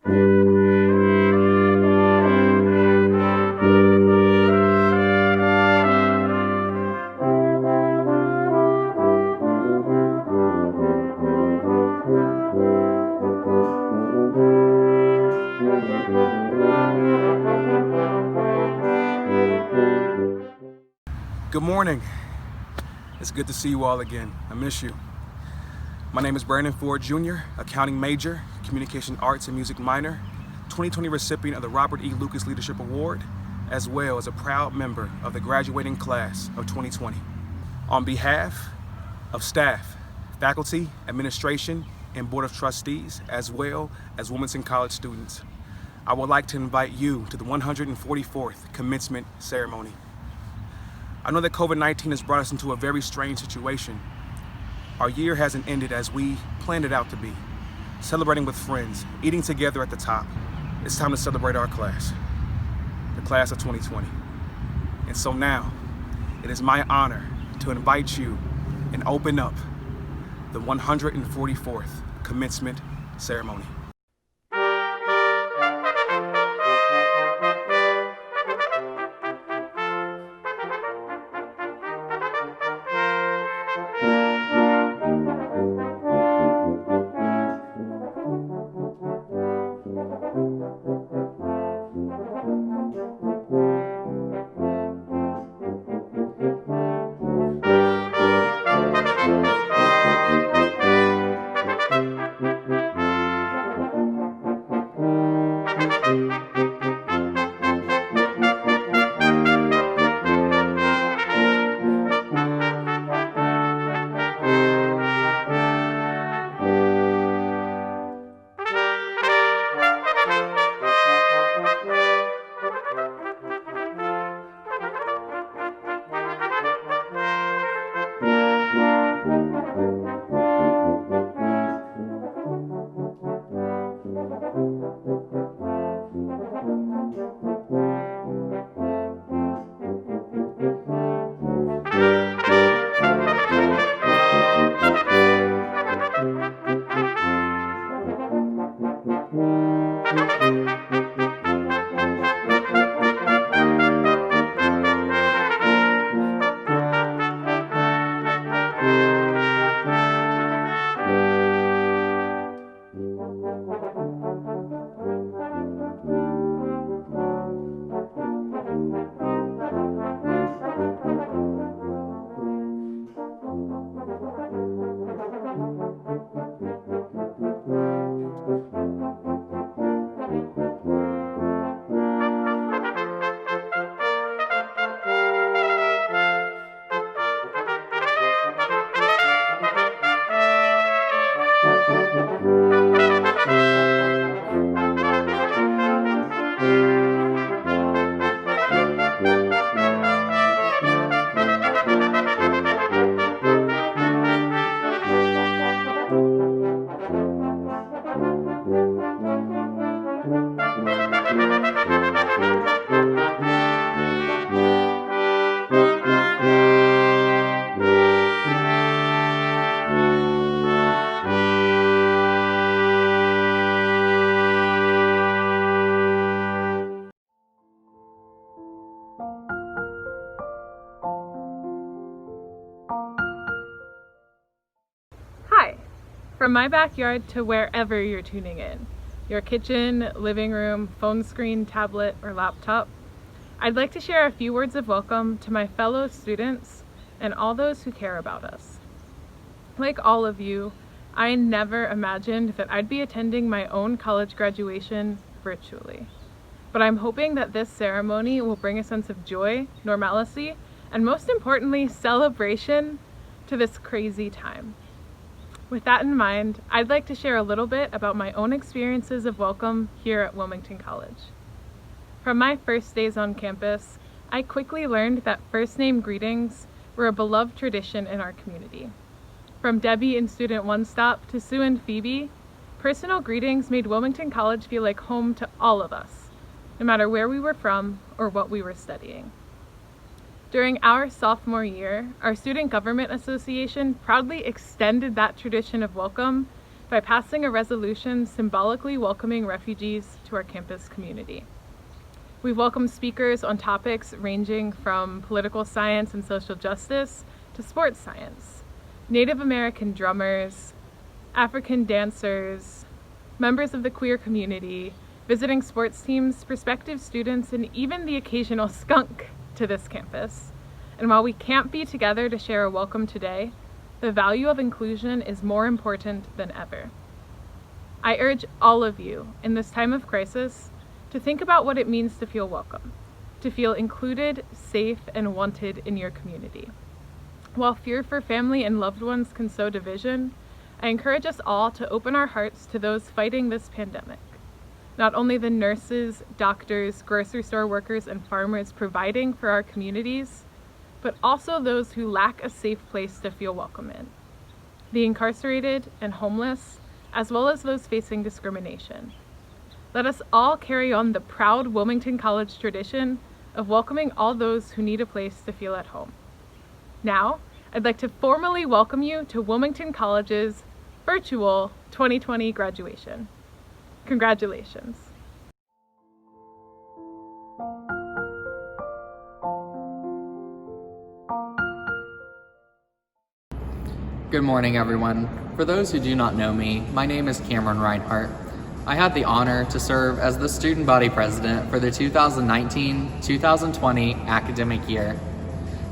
Good morning. It's good to see you all again. I miss you. My name is Brandon Ford Jr., accounting major, communication arts and music minor, 2020 recipient of the Robert E. Lucas Leadership Award, as well as a proud member of the graduating class of 2020. On behalf of staff, faculty, administration, and Board of Trustees, as well as Wilmington College students, I would like to invite you to the 144th commencement ceremony. I know that COVID-19 has brought us into a very strange situation. Our year hasn't ended as we planned it out to be, celebrating with friends, eating together at the top. It's time to celebrate our class, the class of 2020. And so now, it is my honor to invite you and open up the 144th commencement ceremony. From my backyard to wherever you're tuning in, your kitchen, living room, phone screen, tablet, or laptop, I'd like to share a few words of welcome to my fellow students and all those who care about us. Like all of you, I never imagined that I'd be attending my own college graduation virtually. But I'm hoping that this ceremony will bring a sense of joy, normalcy, and most importantly, celebration to this crazy time. With that in mind, I'd like to share a little bit about my own experiences of welcome here at Wilmington College. From my first days on campus, I quickly learned that first name greetings were a beloved tradition in our community. From Debbie in Student One Stop to Sue and Phoebe, personal greetings made Wilmington College feel like home to all of us, no matter where we were from or what we were studying. During our sophomore year, our Student Government Association proudly extended that tradition of welcome by passing a resolution symbolically welcoming refugees to our campus community. We welcome speakers on topics ranging from political science and social justice to sports science, Native American drummers, African dancers, members of the queer community, visiting sports teams, prospective students, and even the occasional skunk to this campus. And while we can't be together to share a welcome today, the value of inclusion is more important than ever. I urge all of you in this time of crisis to think about what it means to feel welcome, to feel included, safe, and wanted in your community. While fear for family and loved ones can sow division, I encourage us all to open our hearts to those fighting this pandemic. Not only the nurses, doctors, grocery store workers, and farmers providing for our communities, but also those who lack a safe place to feel welcome in. The incarcerated and homeless, as well as those facing discrimination. Let us all carry on the proud Wilmington College tradition of welcoming all those who need a place to feel at home. Now, I'd like to formally welcome you to Wilmington College's virtual 2020 graduation. Congratulations. Good morning, everyone. For those who do not know me, my name is Cameron Reinhart. I had the honor to serve as the student body president for the 2019-2020 academic year.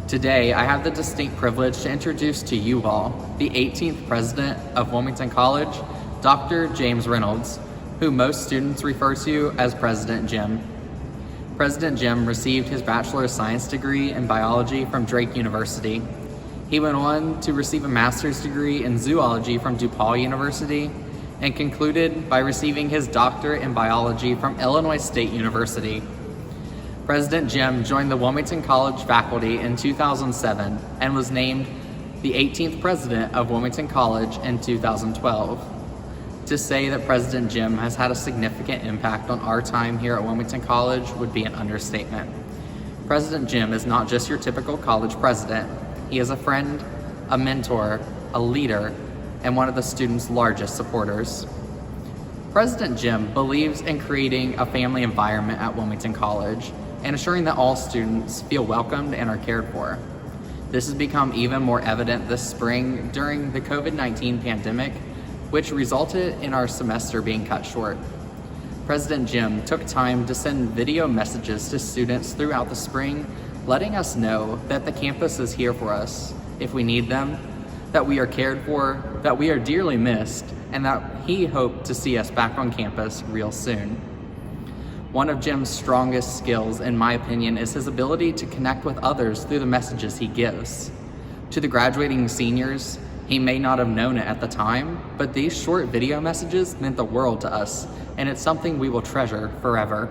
Today, I have the distinct privilege to introduce to you all the 18th president of Wilmington College, Dr. James Reynolds, who most students refer to as President Jim. President Jim received his Bachelor of Science degree in biology from Drake University. He went on to receive a master's degree in zoology from DePaul University and concluded by receiving his doctorate in biology from Illinois State University. President Jim joined the Wilmington College faculty in 2007 and was named the 18th president of Wilmington College in 2012. To say that President Jim has had a significant impact on our time here at Wilmington College would be an understatement. President Jim is not just your typical college president. He is a friend, a mentor, a leader, and one of the students' largest supporters. President Jim believes in creating a family environment at Wilmington College and ensuring that all students feel welcomed and are cared for. This has become even more evident this spring during the COVID-19 pandemic, which resulted in our semester being cut short. President Jim took time to send video messages to students throughout the spring, letting us know that the campus is here for us if we need them, that we are cared for, that we are dearly missed, and that he hoped to see us back on campus real soon. One of Jim's strongest skills, in my opinion, is his ability to connect with others through the messages he gives. To the graduating seniors, he may not have known it at the time, but these short video messages meant the world to us, and it's something we will treasure forever.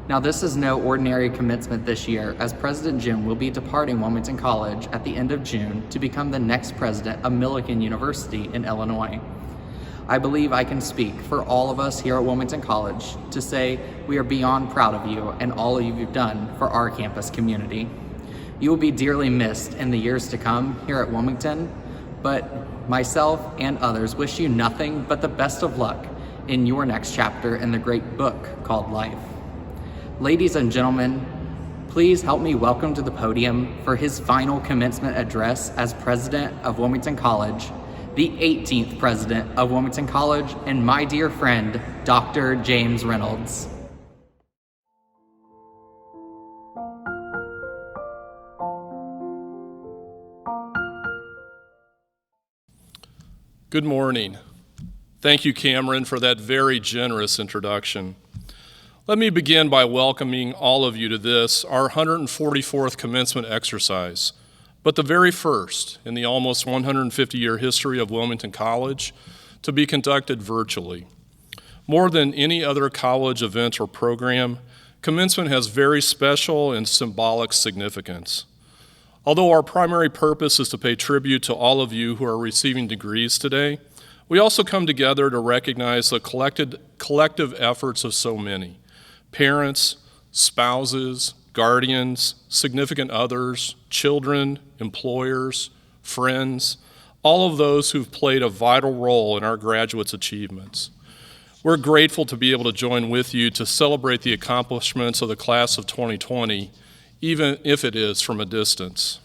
Now, this is no ordinary commencement this year, as President Jim will be departing Wilmington College at the end of June to become the next president of Millikan University in Illinois. I believe I can speak for all of us here at Wilmington College to say we are beyond proud of you and all you've done for our campus community. You will be dearly missed in the years to come here at Wilmington, but myself and others wish you nothing but the best of luck in your next chapter in the great book called life. Ladies and gentlemen, please help me welcome to the podium for his final commencement address as president of Wilmington College, the 18th president of Wilmington College, and my dear friend, Dr. James Reynolds. Good morning. Thank you, Cameron, for that very generous introduction. Let me begin by welcoming all of you to this, our 144th commencement exercise, but the very first in the almost 150-year history of Wilmington College to be conducted virtually. More than any other college event or program, commencement has very special and symbolic significance. Although our primary purpose is to pay tribute to all of you who are receiving degrees today, we also come together to recognize the collective efforts of so many: parents, spouses, guardians, significant others, children, employers, friends, all of those who've played a vital role in our graduates' achievements. We're grateful to be able to join with you to celebrate the accomplishments of the class of 2020, even if it is from a distance.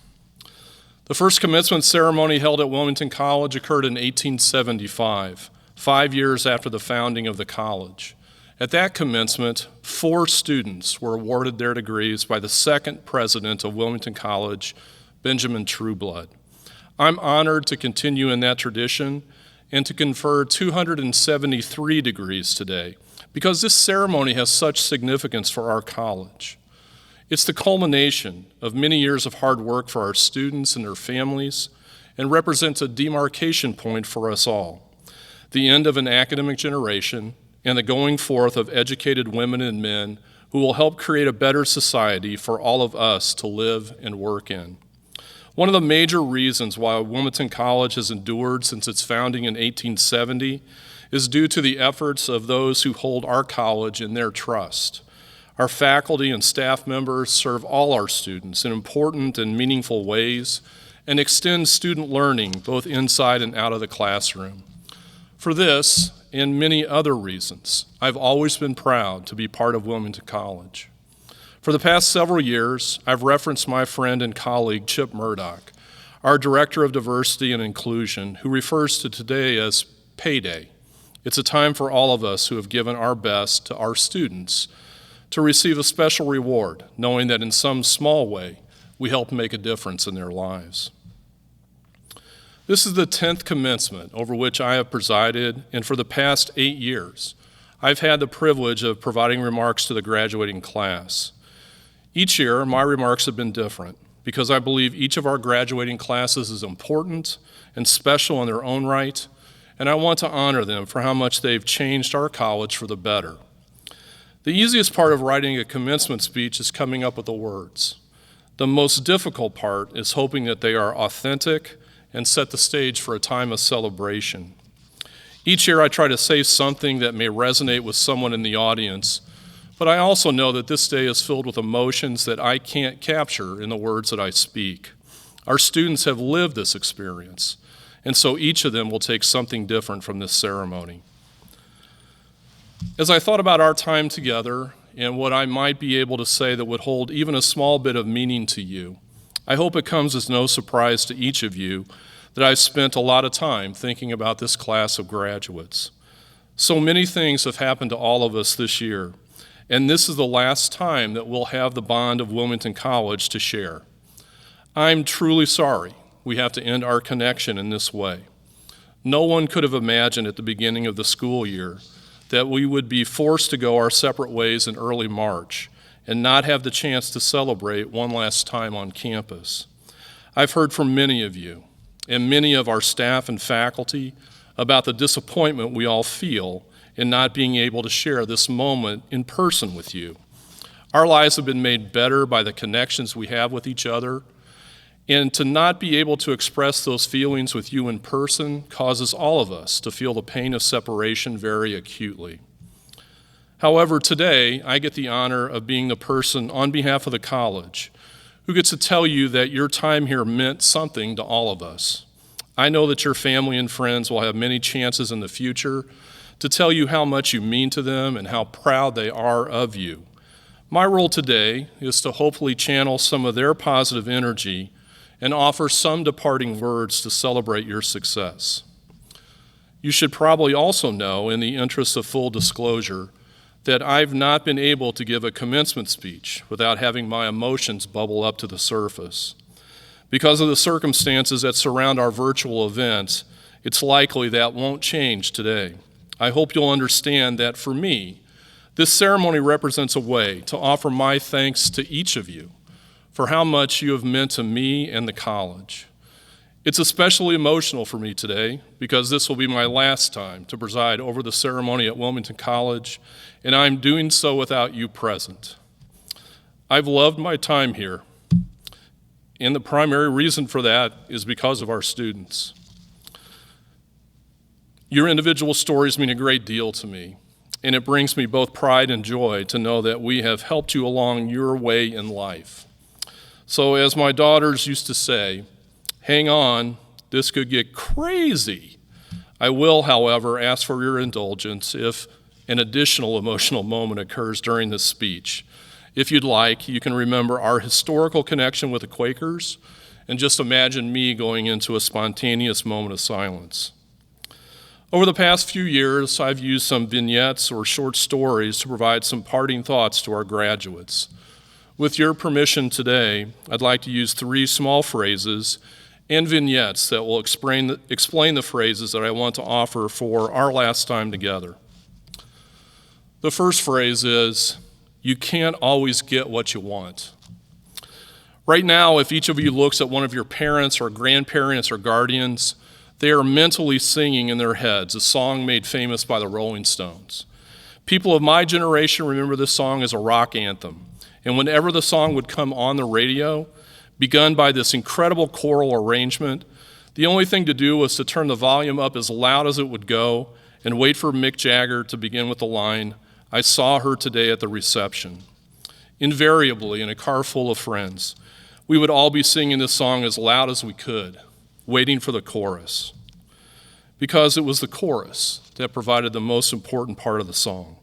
The first commencement ceremony held at Wilmington College occurred in 1875, 5 years after the founding of the college. At that commencement, 4 students were awarded their degrees by the second president of Wilmington College, Benjamin Trueblood. I'm honored to continue in that tradition and to confer 273 degrees today because this ceremony has such significance for our college. It's the culmination of many years of hard work for our students and their families and represents a demarcation point for us all, the end of an academic generation and the going forth of educated women and men who will help create a better society for all of us to live and work in. One of the major reasons why Wilmington College has endured since its founding in 1870 is due to the efforts of those who hold our college in their trust. Our faculty and staff members serve all our students in important and meaningful ways and extend student learning both inside and out of the classroom. For this and many other reasons, I've always been proud to be part of Wilmington College. For the past several years, I've referenced my friend and colleague Chip Murdoch, our Director of Diversity and Inclusion, who refers to today as Payday. It's a time for all of us who have given our best to our students to receive a special reward, knowing that in some small way, we help make a difference in their lives. This is the 10th commencement over which I have presided, and for the past 8 years, I've had the privilege of providing remarks to the graduating class. Each year, my remarks have been different because I believe each of our graduating classes is important and special in their own right, and I want to honor them for how much they've changed our college for the better. The easiest part of writing a commencement speech is coming up with the words. The most difficult part is hoping that they are authentic and set the stage for a time of celebration. Each year I try to say something that may resonate with someone in the audience, but I also know that this day is filled with emotions that I can't capture in the words that I speak. Our students have lived this experience, and so each of them will take something different from this ceremony. As I thought about our time together and what I might be able to say that would hold even a small bit of meaning to you, I hope it comes as no surprise to each of you that I've spent a lot of time thinking about this class of graduates. So many things have happened to all of us this year, and this is the last time that we'll have the bond of Wilmington College to share. I'm truly sorry we have to end our connection in this way. No one could have imagined at the beginning of the school year that we would be forced to go our separate ways in early March and not have the chance to celebrate one last time on campus. I've heard from many of you and many of our staff and faculty about the disappointment we all feel in not being able to share this moment in person with you. Our lives have been made better by the connections we have with each other, and to not be able to express those feelings with you in person causes all of us to feel the pain of separation very acutely. However, today I get the honor of being the person on behalf of the college who gets to tell you that your time here meant something to all of us. I know that your family and friends will have many chances in the future to tell you how much you mean to them and how proud they are of you. My role today is to hopefully channel some of their positive energy and offer some departing words to celebrate your success. You should probably also know, in the interest of full disclosure, that I've not been able to give a commencement speech without having my emotions bubble up to the surface. Because of the circumstances that surround our virtual events, it's likely that won't change today. I hope you'll understand that for me, this ceremony represents a way to offer my thanks to each of you for how much you have meant to me and the college. It's especially emotional for me today because this will be my last time to preside over the ceremony at Wilmington College, and I'm doing so without you present. I've loved my time here, and the primary reason for that is because of our students. Your individual stories mean a great deal to me, and it brings me both pride and joy to know that we have helped you along your way in life. So as my daughters used to say, hang on, This could get crazy. I will, however, ask for your indulgence if an additional emotional moment occurs during this speech. If you'd like, you can remember our historical connection with the Quakers and just imagine me going into a spontaneous moment of silence. Over the past few years, I've used some vignettes or short stories to provide some parting thoughts to our graduates. With your permission today, I'd like to use 3 small phrases and vignettes that will explain the phrases that I want to offer for our last time together. The first phrase is, you can't always get what you want. Right now, if each of you looks at one of your parents or grandparents or guardians, they are mentally singing in their heads a song made famous by the Rolling Stones. People of my generation remember this song as a rock anthem, and whenever the song would come on the radio, begun by this incredible choral arrangement, the only thing to do was to turn the volume up as loud as it would go and wait for Mick Jagger to begin with the line, "I saw her today at the reception." Invariably, in a car full of friends, we would all be singing this song as loud as we could, waiting for the chorus, because it was the chorus that provided the most important part of the song.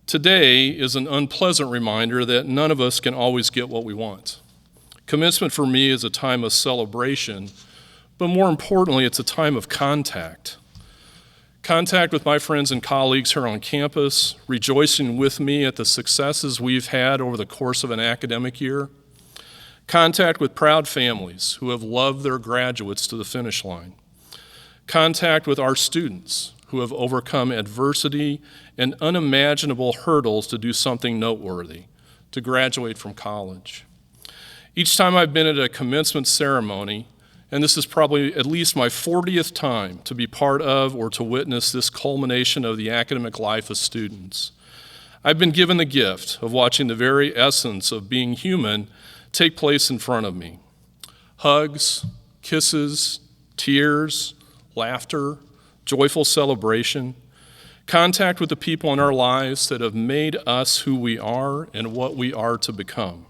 Today is an unpleasant reminder that none of us can always get what we want. Commencement for me is a time of celebration, but more importantly, it's a time of contact. Contact with my friends and colleagues here on campus, rejoicing with me at the successes we've had over the course of an academic year. Contact with proud families who have loved their graduates to the finish line. Contact with our students who have overcome adversity and unimaginable hurdles to do something noteworthy, to graduate from college. Each time I've been at a commencement ceremony, and this is probably at least my 40th time to be part of or to witness this culmination of the academic life of students, I've been given the gift of watching the very essence of being human take place in front of me. Hugs, kisses, tears, laughter, joyful celebration, contact with the people in our lives that have made us who we are and what we are to become.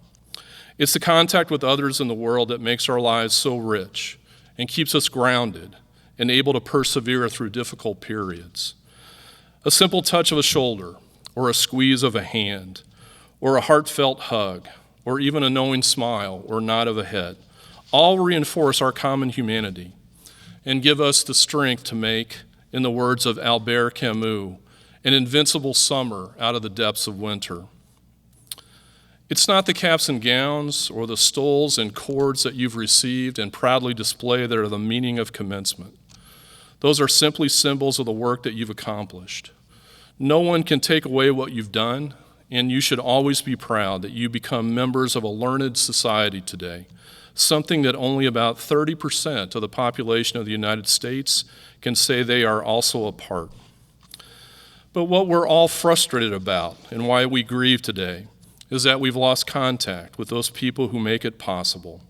It's the contact with others in the world that makes our lives so rich and keeps us grounded and able to persevere through difficult periods. A simple touch of a shoulder, or a squeeze of a hand, or a heartfelt hug, or even a knowing smile or nod of a head, all reinforce our common humanity and give us the strength to make, in the words of Albert Camus, an invincible summer out of the depths of winter. It's not the caps and gowns or the stoles and cords that you've received and proudly display that are the meaning of commencement. Those are simply symbols of the work that you've accomplished. No one can take away what you've done, and you should always be proud that you become members of a learned society today, something that only about 30% of the population of the United States can say they are also a part. But what we're all frustrated about and why we grieve today is that we've lost contact with those people who make it possible.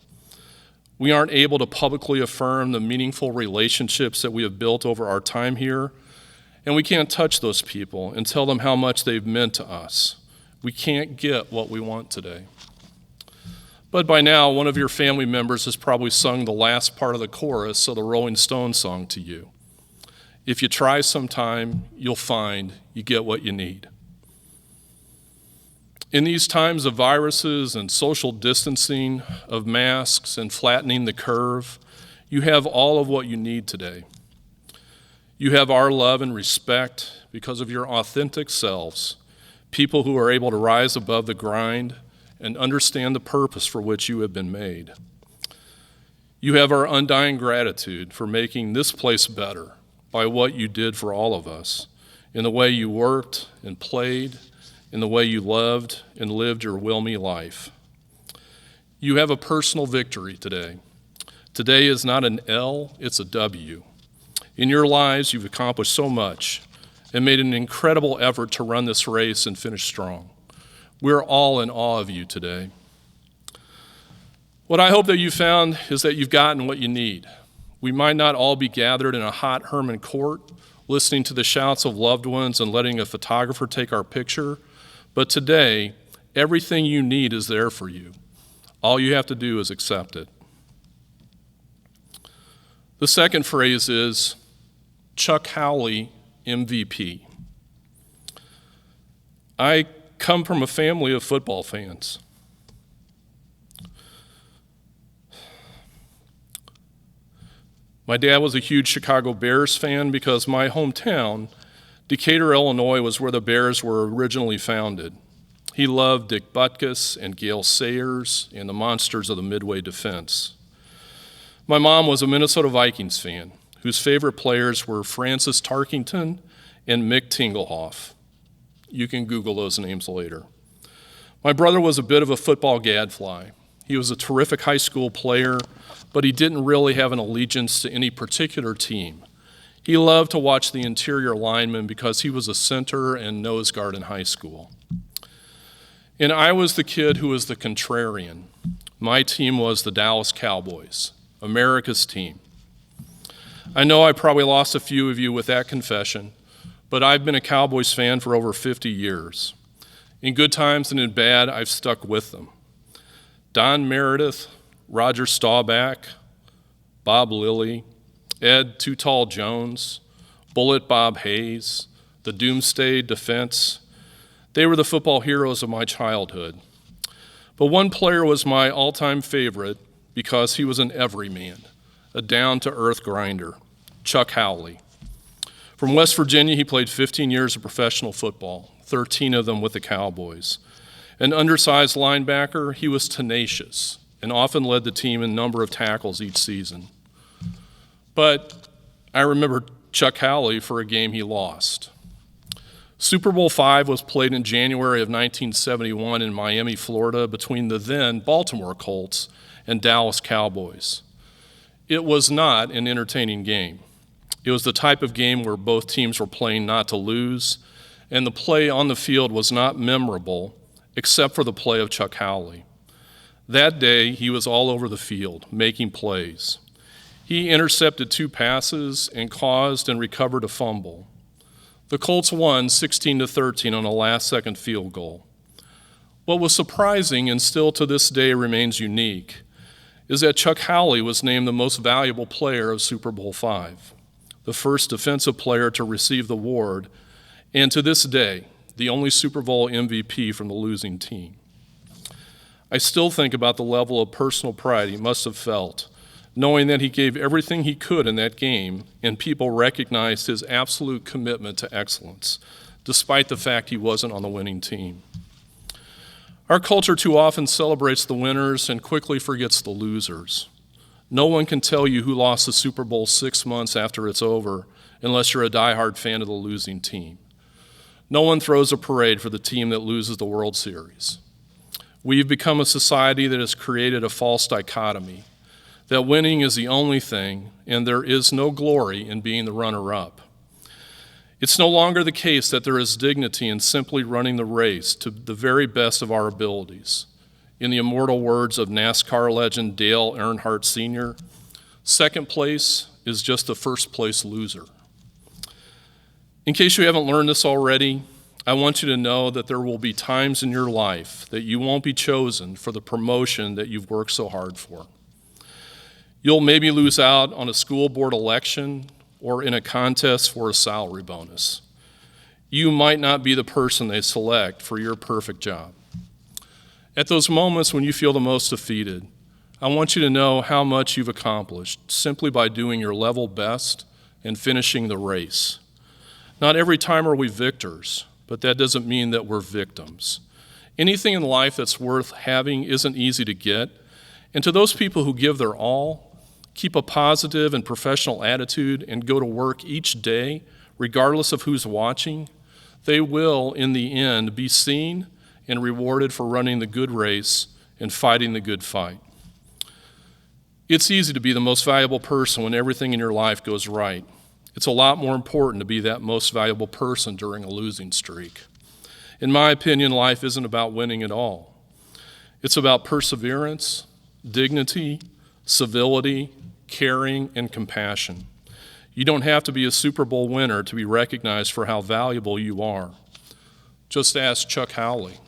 We aren't able to publicly affirm the meaningful relationships that we have built over our time here, and we can't touch those people and tell them how much they've meant to us. We can't get what we want today. But by now, one of your family members has probably sung the last part of the chorus of the Rolling Stones song to you. If you try sometime, you'll find you get what you need. In these times of viruses and social distancing, of masks and flattening the curve, you have all of what you need today. You have our love and respect because of your authentic selves, people who are able to rise above the grind and understand the purpose for which you have been made. You have our undying gratitude for making this place better by what you did for all of us, in the way you worked and played, in the way you loved and lived your Wilmy life. You have a personal victory today. Today is not an L, it's a W. In your lives, you've accomplished so much and made an incredible effort to run this race and finish strong. We're all in awe of you today. What I hope that you found is that you've gotten what you need. We might not all be gathered in a hot Herman court, listening to the shouts of loved ones and letting a photographer take our picture, but today, everything you need is there for you. All you have to do is accept it. The second phrase is Chuck Howley, MVP. I come from a family of football fans. My dad was a huge Chicago Bears fan because my hometown, Decatur, Illinois, was where the Bears were originally founded. He loved Dick Butkus and Gale Sayers and the monsters of the Midway defense. My mom was a Minnesota Vikings fan, whose favorite players were Francis Tarkington and Mick Tingelhoff. You can Google those names later. My brother was a bit of a football gadfly. He was a terrific high school player, but he didn't really have an allegiance to any particular team. He loved to watch the interior linemen because he was a center and nose guard in high school. And I was the kid who was the contrarian. My team was the Dallas Cowboys, America's team. I know I probably lost a few of you with that confession, but I've been a Cowboys fan for over 50 years. In good times and in bad, I've stuck with them. Don Meredith, Roger Staubach, Bob Lilly, Ed Too Tall Jones, Bullet Bob Hayes, the Doomsday Defense. They were the football heroes of my childhood. But one player was my all-time favorite because he was an everyman, a down-to-earth grinder, Chuck Howley. From West Virginia, he played 15 years of professional football, 13 of them with the Cowboys. An undersized linebacker, he was tenacious and often led the team in number of tackles each season. But I remember Chuck Howley for a game he lost. Super Bowl V was played in January of 1971 in Miami, Florida, between the then Baltimore Colts and Dallas Cowboys. It was not an entertaining game. It was the type of game where both teams were playing not to lose, and the play on the field was not memorable except for the play of Chuck Howley. That day, he was all over the field, making plays. He intercepted 2 passes and caused and recovered a fumble. The Colts won 16-13 on a last-second field goal. What was surprising and still to this day remains unique is that Chuck Howley was named the most valuable player of Super Bowl V, the first defensive player to receive the award, and to this day, the only Super Bowl MVP from the losing team. I still think about the level of personal pride he must have felt, knowing that he gave everything he could in that game, and people recognized his absolute commitment to excellence, despite the fact he wasn't on the winning team. Our culture too often celebrates the winners and quickly forgets the losers. No one can tell you who lost the Super Bowl 6 months after it's over, unless you're a diehard fan of the losing team. No one throws a parade for the team that loses the World Series. We've become a society that has created a false dichotomy, that winning is the only thing, and there is no glory in being the runner-up. It's no longer the case that there is dignity in simply running the race to the very best of our abilities. In the immortal words of NASCAR legend Dale Earnhardt Sr., second place is just the first place loser. In case you haven't learned this already, I want you to know that there will be times in your life that you won't be chosen for the promotion that you've worked so hard for. You'll maybe lose out on a school board election or in a contest for a salary bonus. You might not be the person they select for your perfect job. At those moments when you feel the most defeated, I want you to know how much you've accomplished simply by doing your level best and finishing the race. Not every time are we victors, but that doesn't mean that we're victims. Anything in life that's worth having isn't easy to get, and to those people who give their all, keep a positive and professional attitude, and go to work each day, regardless of who's watching, they will, in the end, be seen and rewarded for running the good race and fighting the good fight. It's easy to be the most valuable person when everything in your life goes right. It's a lot more important to be that most valuable person during a losing streak. In my opinion, life isn't about winning at all. It's about perseverance, dignity, civility, caring, and compassion. You don't have to be a Super Bowl winner to be recognized for how valuable you are. Just ask Chuck Howley.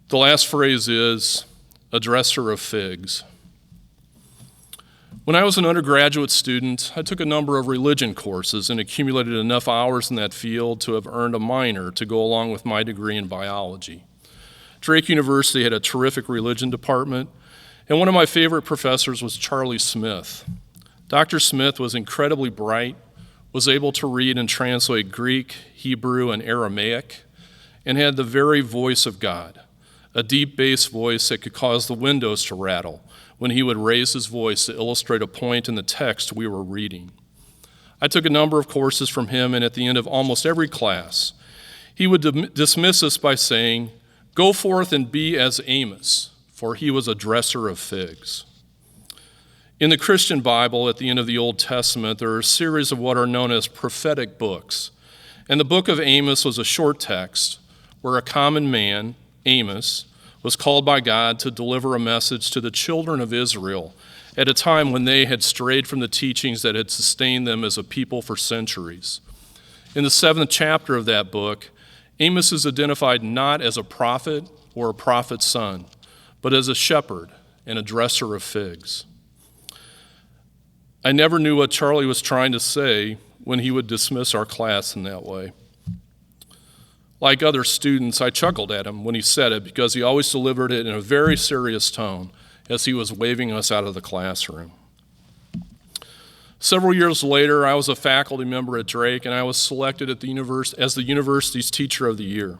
The last phrase is a dresser of figs. When I was an undergraduate student, I took a number of religion courses and accumulated enough hours in that field to have earned a minor to go along with my degree in biology. Drake University had a terrific religion department, and one of my favorite professors was Charlie Smith. Dr. Smith was incredibly bright, was able to read and translate Greek, Hebrew, and Aramaic, and had the very voice of God, a deep bass voice that could cause the windows to rattle when he would raise his voice to illustrate a point in the text we were reading. I took a number of courses from him, and at the end of almost every class, he would dismiss us by saying, "Go forth and be as Amos," for he was a dresser of figs. In the Christian Bible, at the end of the Old Testament, there are a series of what are known as prophetic books. And the book of Amos was a short text where a common man, Amos, was called by God to deliver a message to the children of Israel at a time when they had strayed from the teachings that had sustained them as a people for centuries. In the 7th chapter of that book, Amos is identified not as a prophet or a prophet's son, but as a shepherd and a dresser of figs. I never knew what Charlie was trying to say when he would dismiss our class in that way. Like other students, I chuckled at him when he said it because he always delivered it in a very serious tone as he was waving us out of the classroom. Several years later, I was a faculty member at Drake, and I was selected at as the university's Teacher of the Year,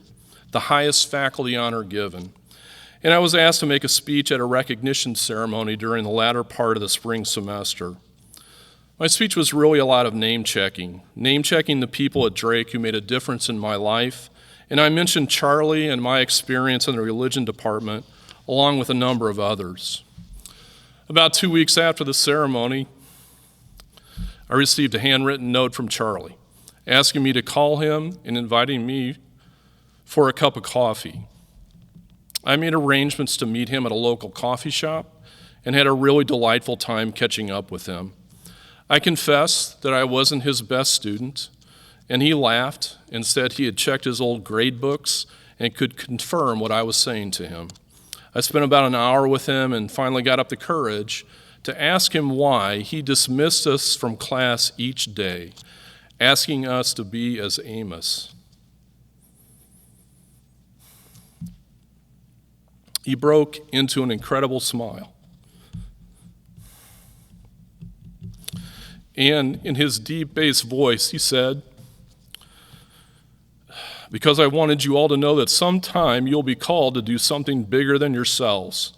the highest faculty honor given. And I was asked to make a speech at a recognition ceremony during the latter part of the spring semester. My speech was really a lot of name-checking the people at Drake who made a difference in my life, and I mentioned Charlie and my experience in the religion department, along with a number of others. About 2 weeks after the ceremony, I received a handwritten note from Charlie, asking me to call him and inviting me for a cup of coffee. I made arrangements to meet him at a local coffee shop and had a really delightful time catching up with him. I confess that I wasn't his best student, and he laughed and said he had checked his old grade books and could confirm what I was saying to him. I spent about an hour with him and finally got up the courage to ask him why he dismissed us from class each day, asking us to be as Amos. He broke into an incredible smile. And in his deep bass voice, he said, "Because I wanted you all to know that sometime you'll be called to do something bigger than yourselves,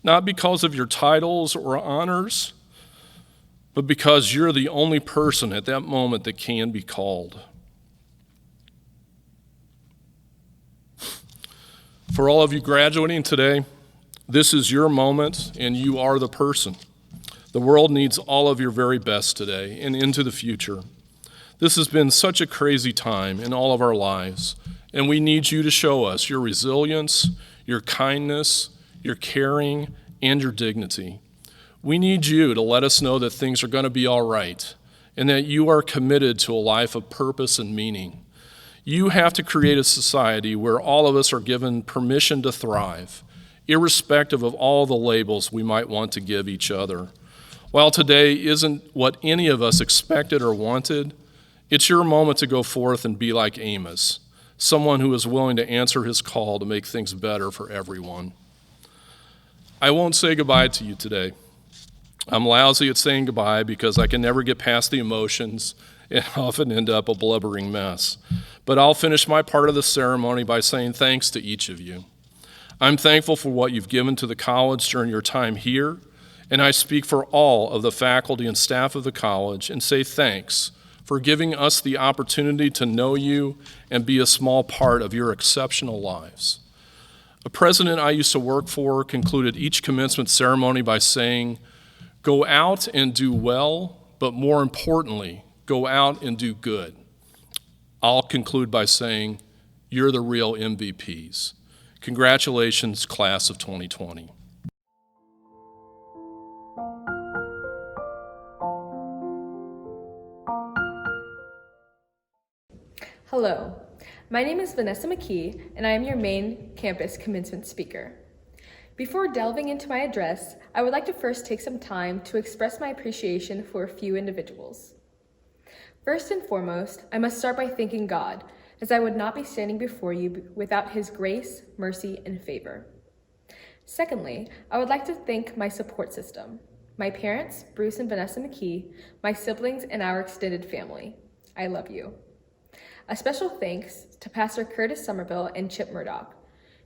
not because of your titles or honors, but because you're the only person at that moment that can be called." For all of you graduating today, this is your moment and you are the person. The world needs all of your very best today and into the future. This has been such a crazy time in all of our lives, and we need you to show us your resilience, your kindness, your caring, and your dignity. We need you to let us know that things are going to be all right and that you are committed to a life of purpose and meaning. You have to create a society where all of us are given permission to thrive, irrespective of all the labels we might want to give each other. While today isn't what any of us expected or wanted, it's your moment to go forth and be like Amos, someone who is willing to answer his call to make things better for everyone. I won't say goodbye to you today. I'm lousy at saying goodbye because I can never get past the emotions and often end up a blubbering mess. But I'll finish my part of the ceremony by saying thanks to each of you. I'm thankful for what you've given to the college during your time here, and I speak for all of the faculty and staff of the college and say thanks for giving us the opportunity to know you and be a small part of your exceptional lives. A president I used to work for concluded each commencement ceremony by saying, "Go out and do well, but more importantly, go out and do good." I'll conclude by saying, you're the real MVPs. Congratulations, class of 2020. Hello, my name is Vanessa McKee, and I am your main campus commencement speaker. Before delving into my address, I would like to first take some time to express my appreciation for a few individuals. First and foremost, I must start by thanking God, as I would not be standing before you without His grace, mercy, and favor. Secondly, I would like to thank my support system, my parents, Bruce and Vanessa McKee, my siblings, and our extended family. I love you. A special thanks to Pastor Curtis Somerville and Chip Murdoch.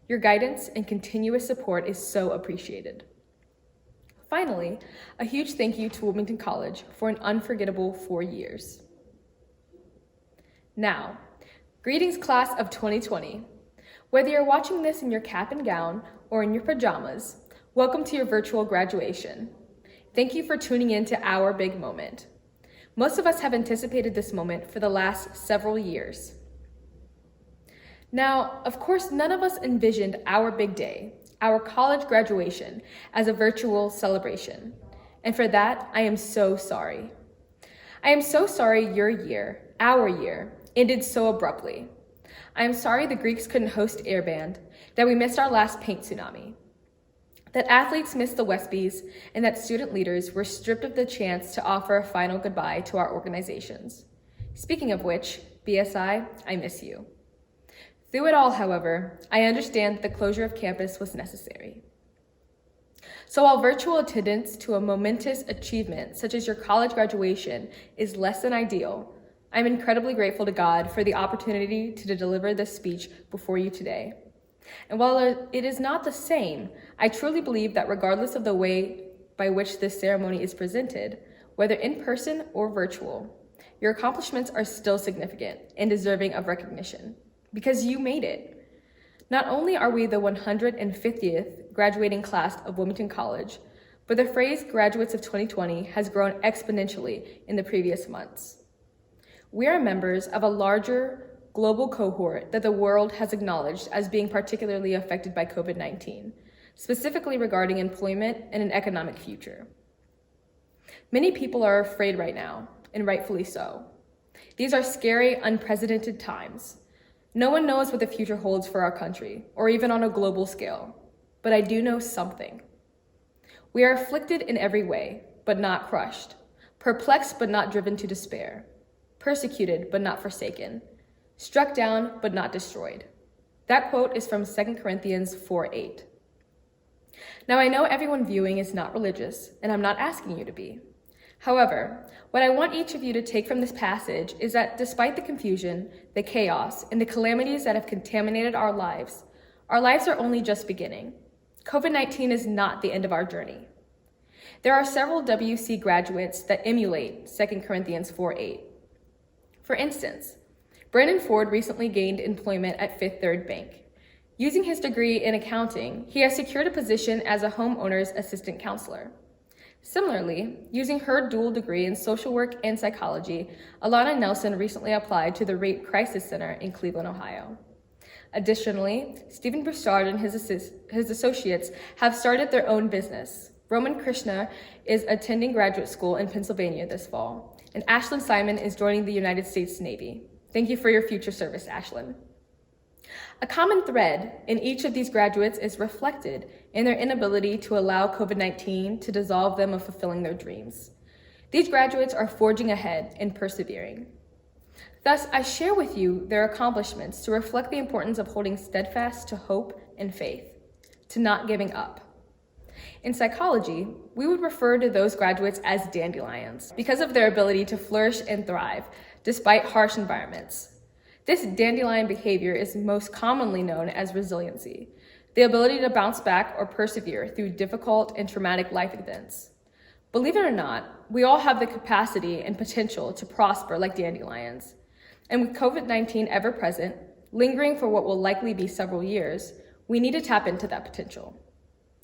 Your guidance and continuous support is so appreciated. Finally, a huge thank you to Wilmington College for an unforgettable 4 years. Now, greetings class of 2020. Whether you're watching this in your cap and gown or in your pajamas, welcome to your virtual graduation. Thank you for tuning in to our big moment. Most of us have anticipated this moment for the last several years. Now, of course, none of us envisioned our big day, our college graduation, as a virtual celebration. And for that, I am so sorry. I am so sorry your year, our year, ended so abruptly. I am sorry the Greeks couldn't host Air Band, that we missed our last paint tsunami, that athletes missed the Westbys, and that student leaders were stripped of the chance to offer a final goodbye to our organizations. Speaking of which, BSI, I miss you. Through it all, however, I understand that the closure of campus was necessary. So while virtual attendance to a momentous achievement such as your college graduation is less than ideal, I'm incredibly grateful to God for the opportunity to deliver this speech before you today. And while it is not the same, I truly believe that regardless of the way by which this ceremony is presented, whether in person or virtual, your accomplishments are still significant and deserving of recognition, because you made it. Not only are we the 150th graduating class of Wilmington College, but the phrase graduates of 2020 has grown exponentially in the previous months. We are members of a larger global cohort that the world has acknowledged as being particularly affected by COVID-19, specifically regarding employment and an economic future. Many people are afraid right now, and rightfully so. These are scary, unprecedented times. No one knows what the future holds for our country, or even on a global scale, but I do know something. We are afflicted in every way, but not crushed, perplexed but not driven to despair, persecuted but not forsaken, struck down but not destroyed. That quote is from 2 Corinthians 4:8. Now I know everyone viewing is not religious, and I'm not asking you to be. However, what I want each of you to take from this passage is that despite the confusion, the chaos, and the calamities that have contaminated our lives are only just beginning. COVID-19 is not the end of our journey. There are several WC graduates that emulate 2 Corinthians 4:8. For instance, Brandon Ford recently gained employment at Fifth Third Bank. Using his degree in accounting, he has secured a position as a homeowner's assistant counselor. Similarly, using her dual degree in social work and psychology, Alana Nelson recently applied to the Rape Crisis Center in Cleveland, Ohio. Additionally, Stephen Broussard and his associates have started their own business. Roman Krishna is attending graduate school in Pennsylvania this fall, and Ashlyn Simon is joining the United States Navy. Thank you for your future service, Ashlyn. A common thread in each of these graduates is reflected in their inability to allow COVID-19 to dissolve them of fulfilling their dreams. These graduates are forging ahead and persevering. Thus, I share with you their accomplishments to reflect the importance of holding steadfast to hope and faith, to not giving up. In psychology, we would refer to those graduates as dandelions because of their ability to flourish and thrive despite harsh environments. This dandelion behavior is most commonly known as resiliency, the ability to bounce back or persevere through difficult and traumatic life events. Believe it or not, we all have the capacity and potential to prosper like dandelions. And with COVID-19 ever present, lingering for what will likely be several years, we need to tap into that potential.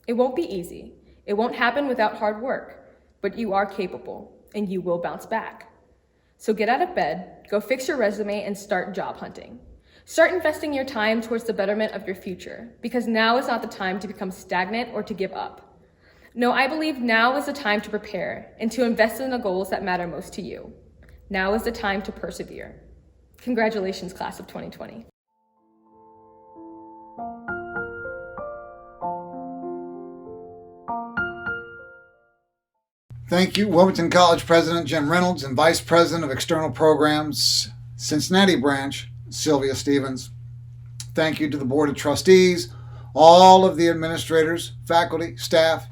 It won't be easy. It won't happen without hard work, but you are capable and you will bounce back. So get out of bed, go fix your resume, and start job hunting. Start investing your time towards the betterment of your future, because now is not the time to become stagnant or to give up. No, I believe now is the time to prepare and to invest in the goals that matter most to you. Now is the time to persevere. Congratulations, class of 2020. Thank you, Wilmington College President Jim Reynolds and Vice President of External Programs, Cincinnati Branch, Sylvia Stevens. Thank you to the Board of Trustees, all of the administrators, faculty, staff,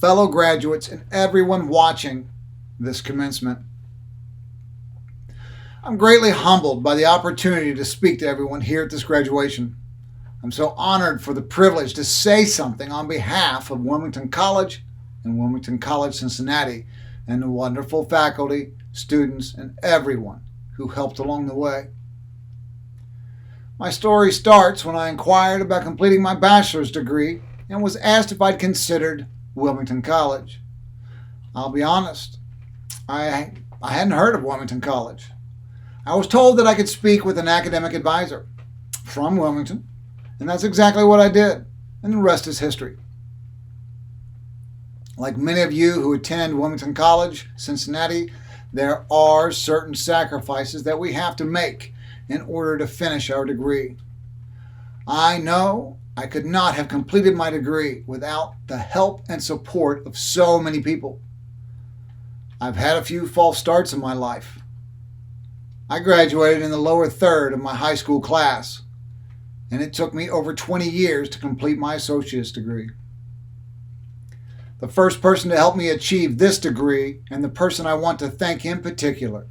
fellow graduates, and everyone watching this commencement. I'm greatly humbled by the opportunity to speak to everyone here at this graduation. I'm so honored for the privilege to say something on behalf of Wilmington College and Wilmington College Cincinnati and the wonderful faculty, students, and everyone who helped along the way. My story starts when I inquired about completing my bachelor's degree and was asked if I'd considered Wilmington College. I'll be honest, I hadn't heard of Wilmington College. I was told that I could speak with an academic advisor from Wilmington, and that's exactly what I did, and the rest is history. Like many of you who attend Wilmington College, Cincinnati, there are certain sacrifices that we have to make in order to finish our degree. I know I could not have completed my degree without the help and support of so many people. I've had a few false starts in my life. I graduated in the lower third of my high school class, and it took me over 20 years to complete my associate's degree. The first person to help me achieve this degree, and the person I want to thank in particular,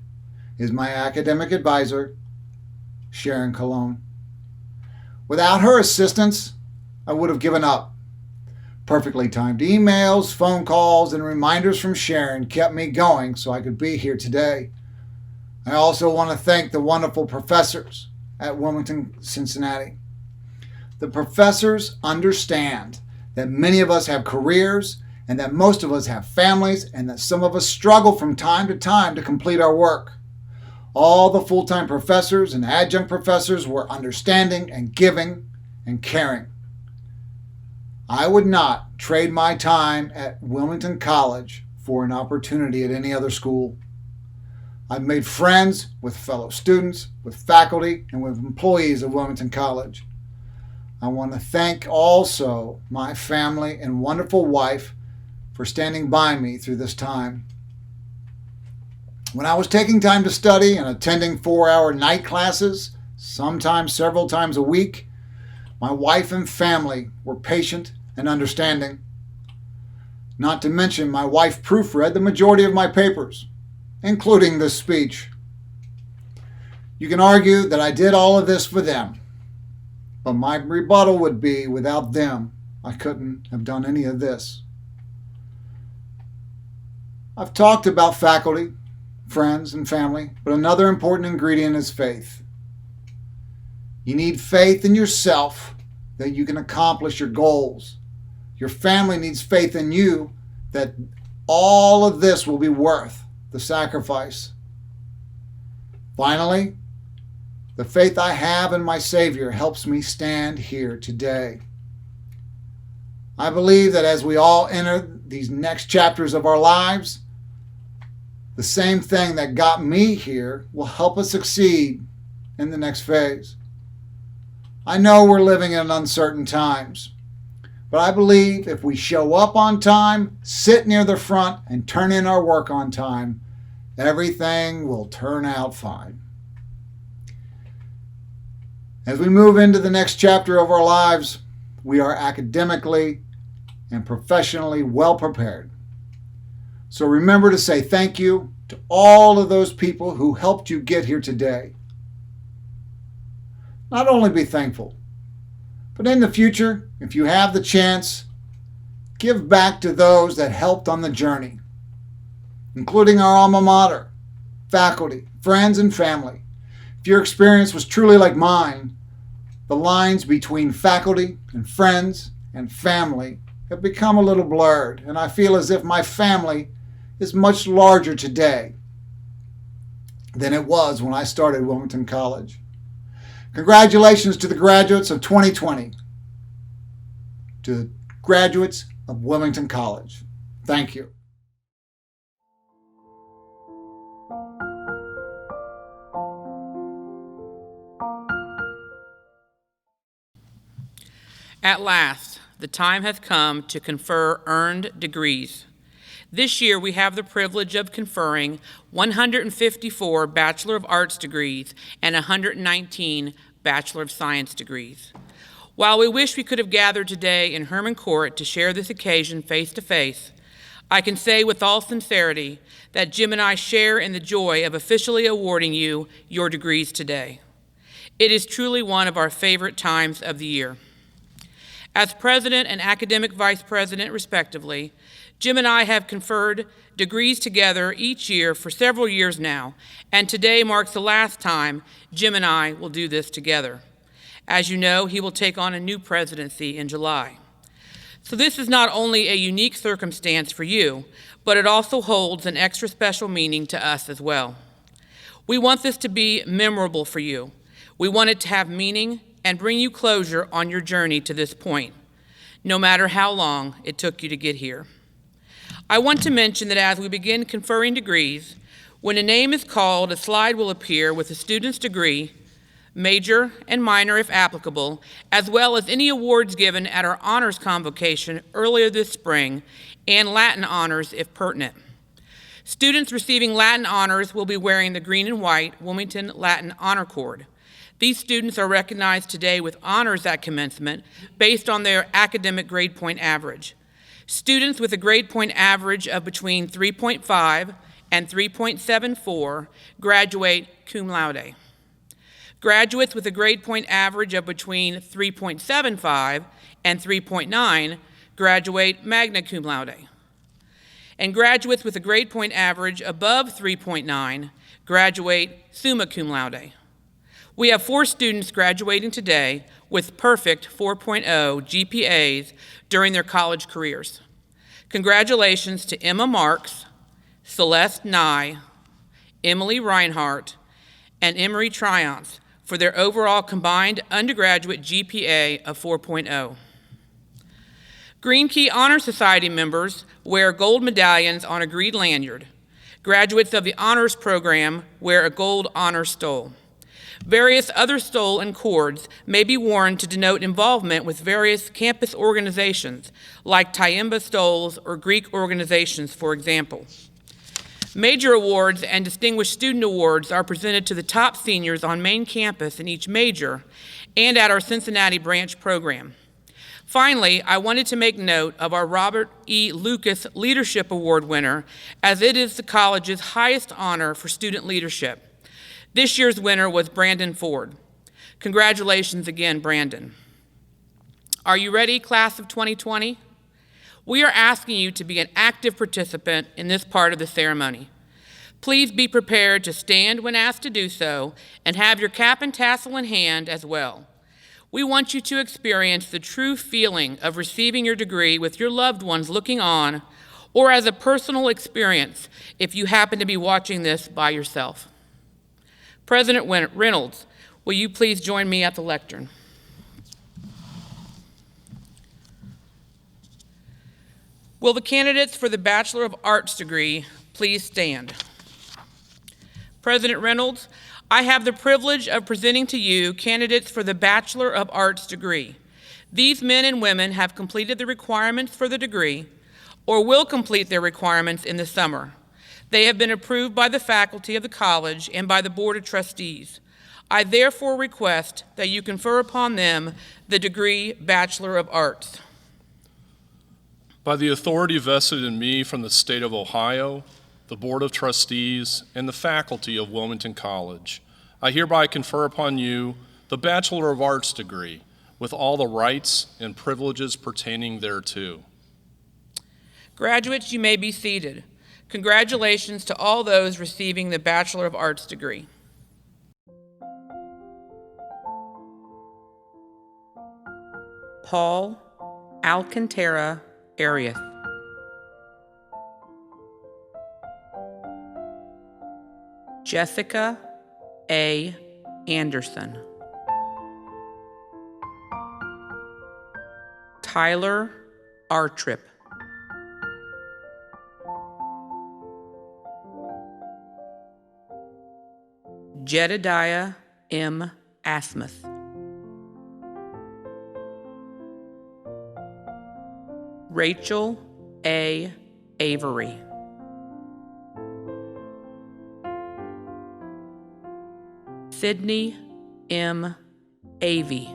is my academic advisor, Sharon Cologne. Without her assistance, I would have given up. Perfectly timed emails, phone calls, and reminders from Sharon kept me going so I could be here today. I also want to thank the wonderful professors at Wilmington, Cincinnati. The professors understand that many of us have careers and that most of us have families and that some of us struggle from time to time to complete our work. All the full-time professors and adjunct professors were understanding and giving and caring. I would not trade my time at Wilmington College for an opportunity at any other school. I've made friends with fellow students, with faculty, and with employees of Wilmington College. I want to thank also my family and wonderful wife for standing by me through this time. When I was taking time to study and attending 4-hour night classes, sometimes several times a week, my wife and family were patient and understanding. Not to mention, my wife proofread the majority of my papers, including this speech. You can argue that I did all of this for them, but my rebuttal would be, without them, I couldn't have done any of this. I've talked about faculty, friends, and family, but another important ingredient is faith. You need faith in yourself that you can accomplish your goals. Your family needs faith in you that all of this will be worth the sacrifice. Finally, the faith I have in my Savior helps me stand here today. I believe that as we all enter these next chapters of our lives, the same thing that got me here will help us succeed in the next phase. I know we're living in uncertain times, but I believe if we show up on time, sit near the front, and turn in our work on time, everything will turn out fine. As we move into the next chapter of our lives, we are academically and professionally well prepared. So remember to say thank you to all of those people who helped you get here today. Not only be thankful, but in the future, if you have the chance, give back to those that helped on the journey, including our alma mater, faculty, friends, and family. If your experience was truly like mine, the lines between faculty and friends and family have become a little blurred, and I feel as if my family is much larger today than it was when I started Wilmington College. Congratulations to the graduates of 2020, to the graduates of Wilmington College. Thank you. At last, the time hath come to confer earned degrees. This year, we have the privilege of conferring 154 Bachelor of Arts degrees and 119 Bachelor of Science degrees. While we wish we could have gathered today in Herman Court to share this occasion face-to-face, I can say with all sincerity that Jim and I share in the joy of officially awarding you your degrees today. It is truly one of our favorite times of the year. As President and Academic Vice President, respectively, Jim and I have conferred degrees together each year for several years now, and today marks the last time Jim and I will do this together. As you know, he will take on a new presidency in July. So this is not only a unique circumstance for you, but it also holds an extra special meaning to us as well. We want this to be memorable for you. We want it to have meaning and bring you closure on your journey to this point, no matter how long it took you to get here. I want to mention that as we begin conferring degrees, when a name is called, a slide will appear with the student's degree, major and minor if applicable, as well as any awards given at our honors convocation earlier this spring, and Latin honors if pertinent. Students receiving Latin honors will be wearing the green and white Wilmington Latin Honor Cord. These students are recognized today with honors at commencement based on their academic grade point average. Students with a grade point average of between 3.5 and 3.74 graduate cum laude. Graduates with a grade point average of between 3.75 and 3.9 graduate magna cum laude. And graduates with a grade point average above 3.9 graduate summa cum laude. We have 4 students graduating today with perfect 4.0 GPAs during their college careers. Congratulations to Emma Marks, Celeste Nye, Emily Reinhardt, and Emery Triumphs for their overall combined undergraduate GPA of 4.0. Green Key Honor Society members wear gold medallions on a green lanyard. Graduates of the honors program wear a gold honor stole. Various other stole and cords may be worn to denote involvement with various campus organizations, like Tyimba stoles or Greek organizations, for example. Major awards and distinguished student awards are presented to the top seniors on main campus in each major and at our Cincinnati branch program. Finally, I wanted to make note of our Robert E. Lucas Leadership Award winner, as it is the college's highest honor for student leadership. This year's winner was Brandon Ford. Congratulations again, Brandon. Are you ready, class of 2020? We are asking you to be an active participant in this part of the ceremony. Please be prepared to stand when asked to do so and have your cap and tassel in hand as well. We want you to experience the true feeling of receiving your degree with your loved ones looking on, or as a personal experience if you happen to be watching this by yourself. President Reynolds, will you please join me at the lectern? Will the candidates for the Bachelor of Arts degree please stand? President Reynolds, I have the privilege of presenting to you candidates for the Bachelor of Arts degree. These men and women have completed the requirements for the degree or will complete their requirements in the summer. They have been approved by the faculty of the college and by the Board of Trustees. I therefore request that you confer upon them the degree Bachelor of Arts. By the authority vested in me from the state of Ohio, the Board of Trustees, and the faculty of Wilmington College, I hereby confer upon you the Bachelor of Arts degree with all the rights and privileges pertaining thereto. Graduates, you may be seated. Congratulations to all those receiving the Bachelor of Arts degree. Paul Alcantara Arias. Jessica A. Anderson. Tyler Artrip. Jedediah M. Asmuth. Rachel A. Avery. Sydney M. Avey.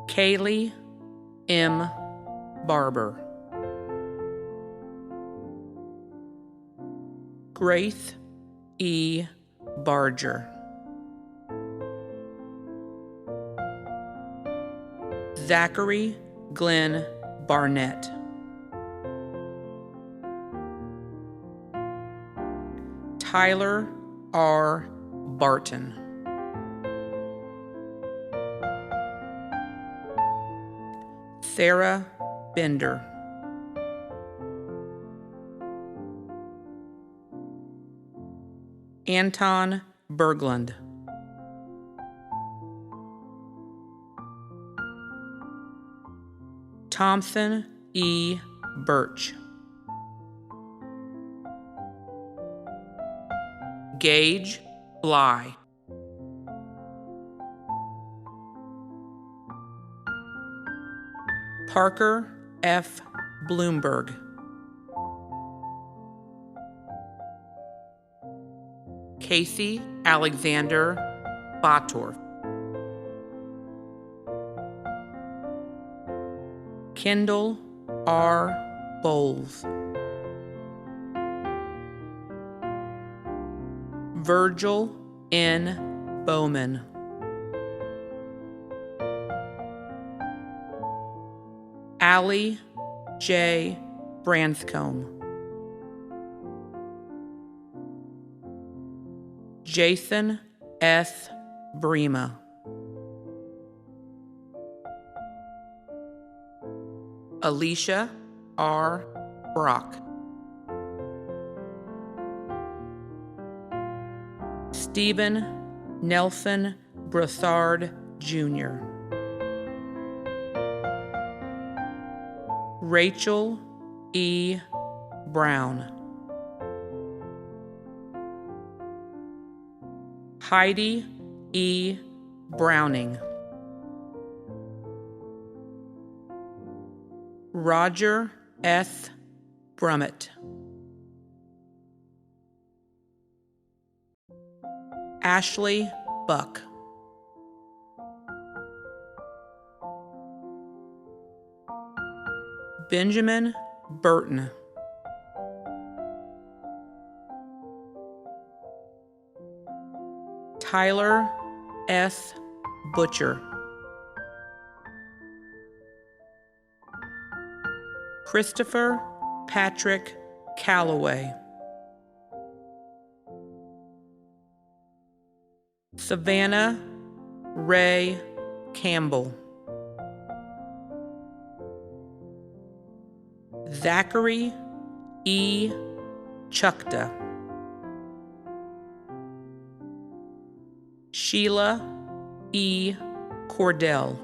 Kaylee M. Barber. Grace E. Barger. Zachary Glenn Barnett. Tyler R. Barton. Sarah Bender. Anton Berglund. Thompson E. Birch. Gage Bly. Parker F. Bloomberg. Casey Alexander Batorf. Kendall R. Bowles. Virgil N. Bowman. Allie J. Branscombe. Jason S. Brema. Alicia R. Brock. Stephen Nelson Broussard Jr. Rachel E. Brown. Heidi E. Browning. Roger S. Brummett. Ashley Buck. Benjamin Burton. Tyler S. Butcher. Christopher Patrick Calloway. Savannah Ray Campbell. Zachary E. Chukta. Sheila E. Cordell.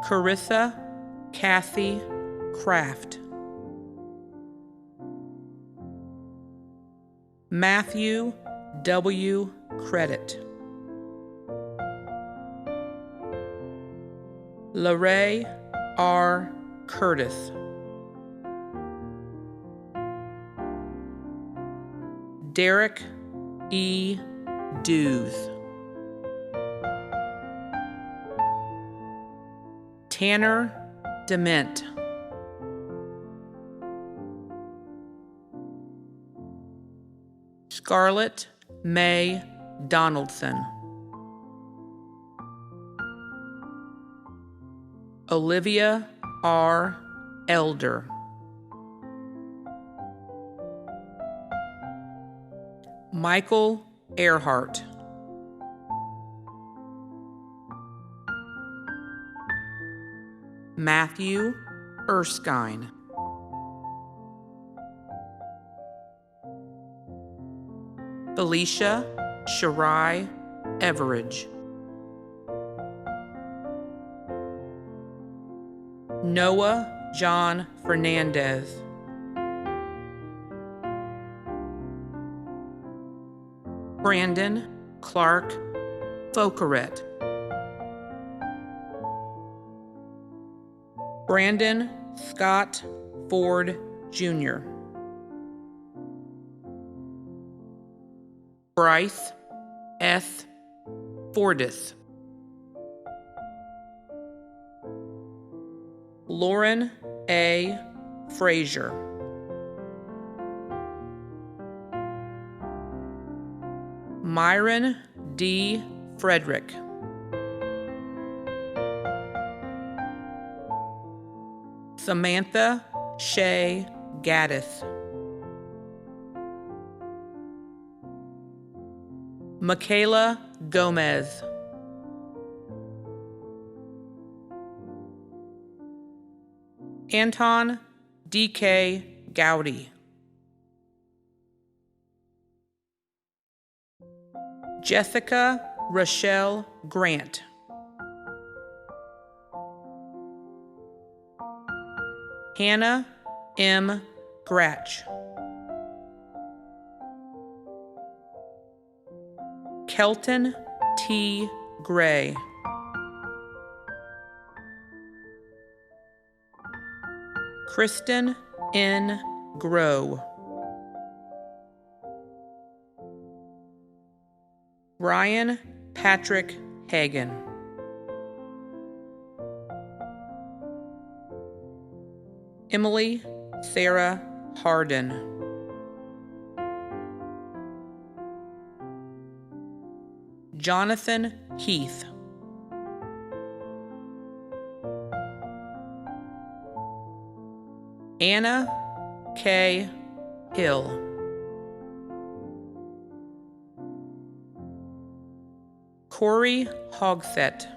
Carissa Kathy Kraft. Matthew W. Credit. Larae R. Curtis. Derek E. Dews. Tanner Dement. Scarlett May Donaldson. Olivia R. Elder. Michael Earhart. Matthew Erskine. Felicia Shirai Everidge. Noah John Fernandez. Brandon Clark Focaret. Brandon Scott Ford, Jr. Bryce S. Fordis. Lauren A. Frazier. Myron D. Frederick. Samantha Shea Gaddis. Michaela Gomez. Anton D.K. Gowdy. Jessica Rochelle Grant. Hannah M. Gratch. Kelton T. Gray. Kristen N. Grow. Ryan Patrick Hagan. Emily Sarah Harden. Jonathan Heath. Anna K. Hill. Corey Hogsett.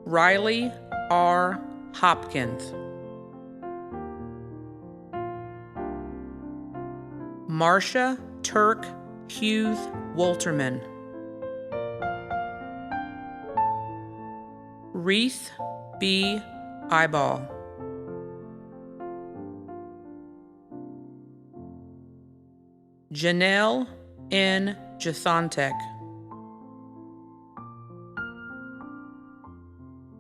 Riley R. Hopkins. Marcia Turk Hughes Wolterman. Reese B. Eyeball. Janelle N. Jasantek.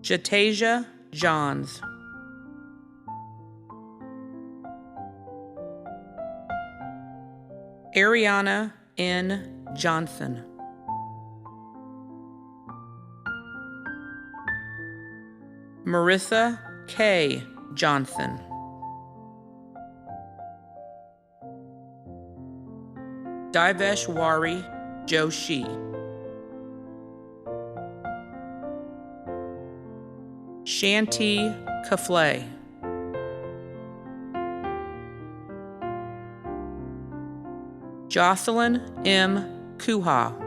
Jatasia Johns. Ariana N. Johnson. Marissa K. Johnson. Diveshwari Joshi. Shanti Kafle. Jocelyn M. Kuha.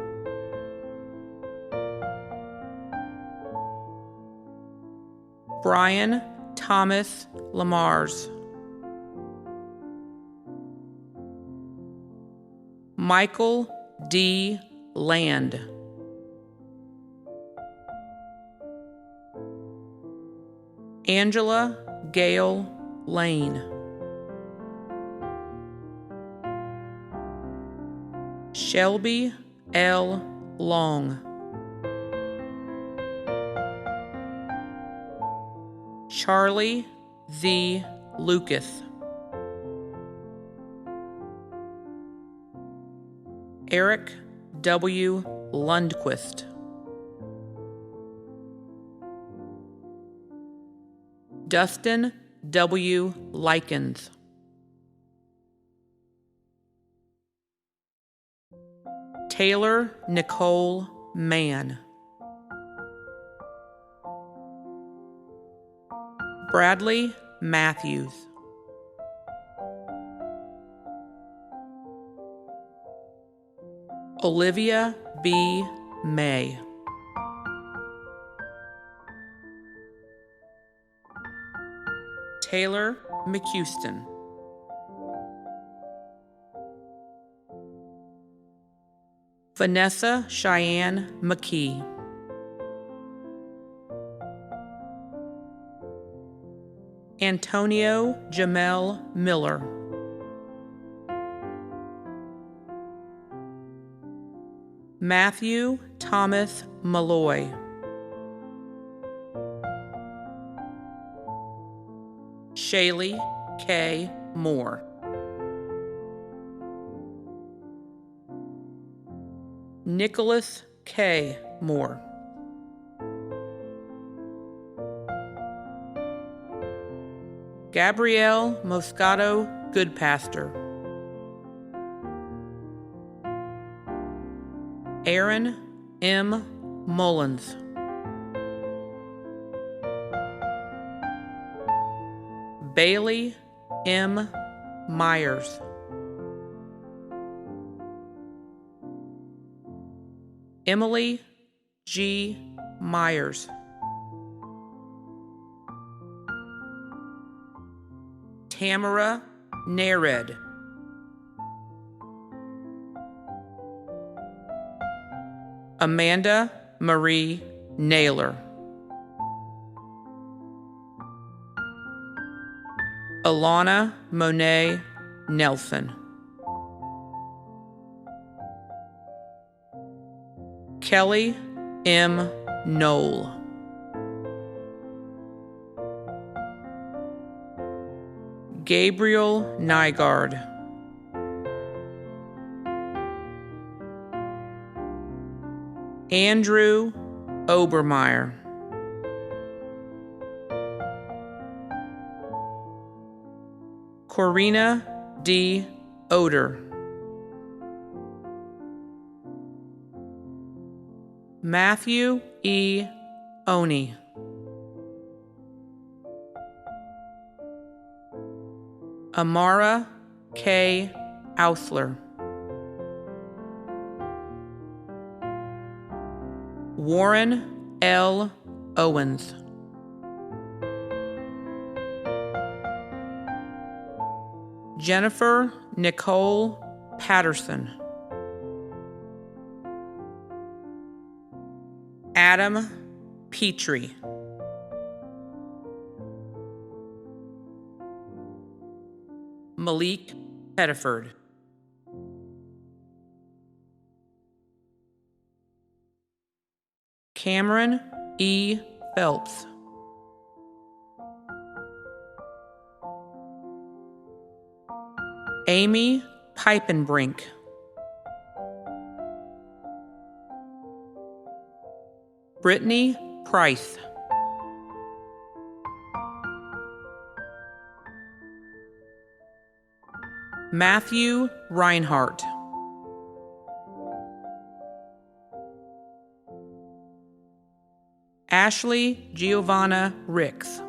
Brian Thomas Lamars. Michael D. Land. Angela Gale Lane. Shelby L. Long. Charlie Z. Lucas. Eric W. Lundquist. Dustin W. Likens. Taylor Nicole Mann. Bradley Matthews. Olivia B. May. Taylor McHouston. Vanessa Cheyenne McKee. Antonio Jamel Miller. Matthew Thomas Malloy. Shaylee K. Moore. Nicholas K. Moore. Gabrielle Moscato Goodpaster. Aaron M. Mullins. Bailey M. Myers. Emily G. Myers. Tamara Nared. Amanda Marie Naylor. Alana Monet Nelson. Kelly M. Knoll. Gabriel Nygaard. Andrew Obermeyer. Corina D. Oder. Matthew E. Oni. Amara K. Ausler. Warren L. Owens. Jennifer Nicole Patterson. Adam Petrie. Malik Pettiford. Cameron E. Phelps. Amy Pipenbrink. Brittany Price. Matthew Reinhardt. Ashley Giovanna Ricks.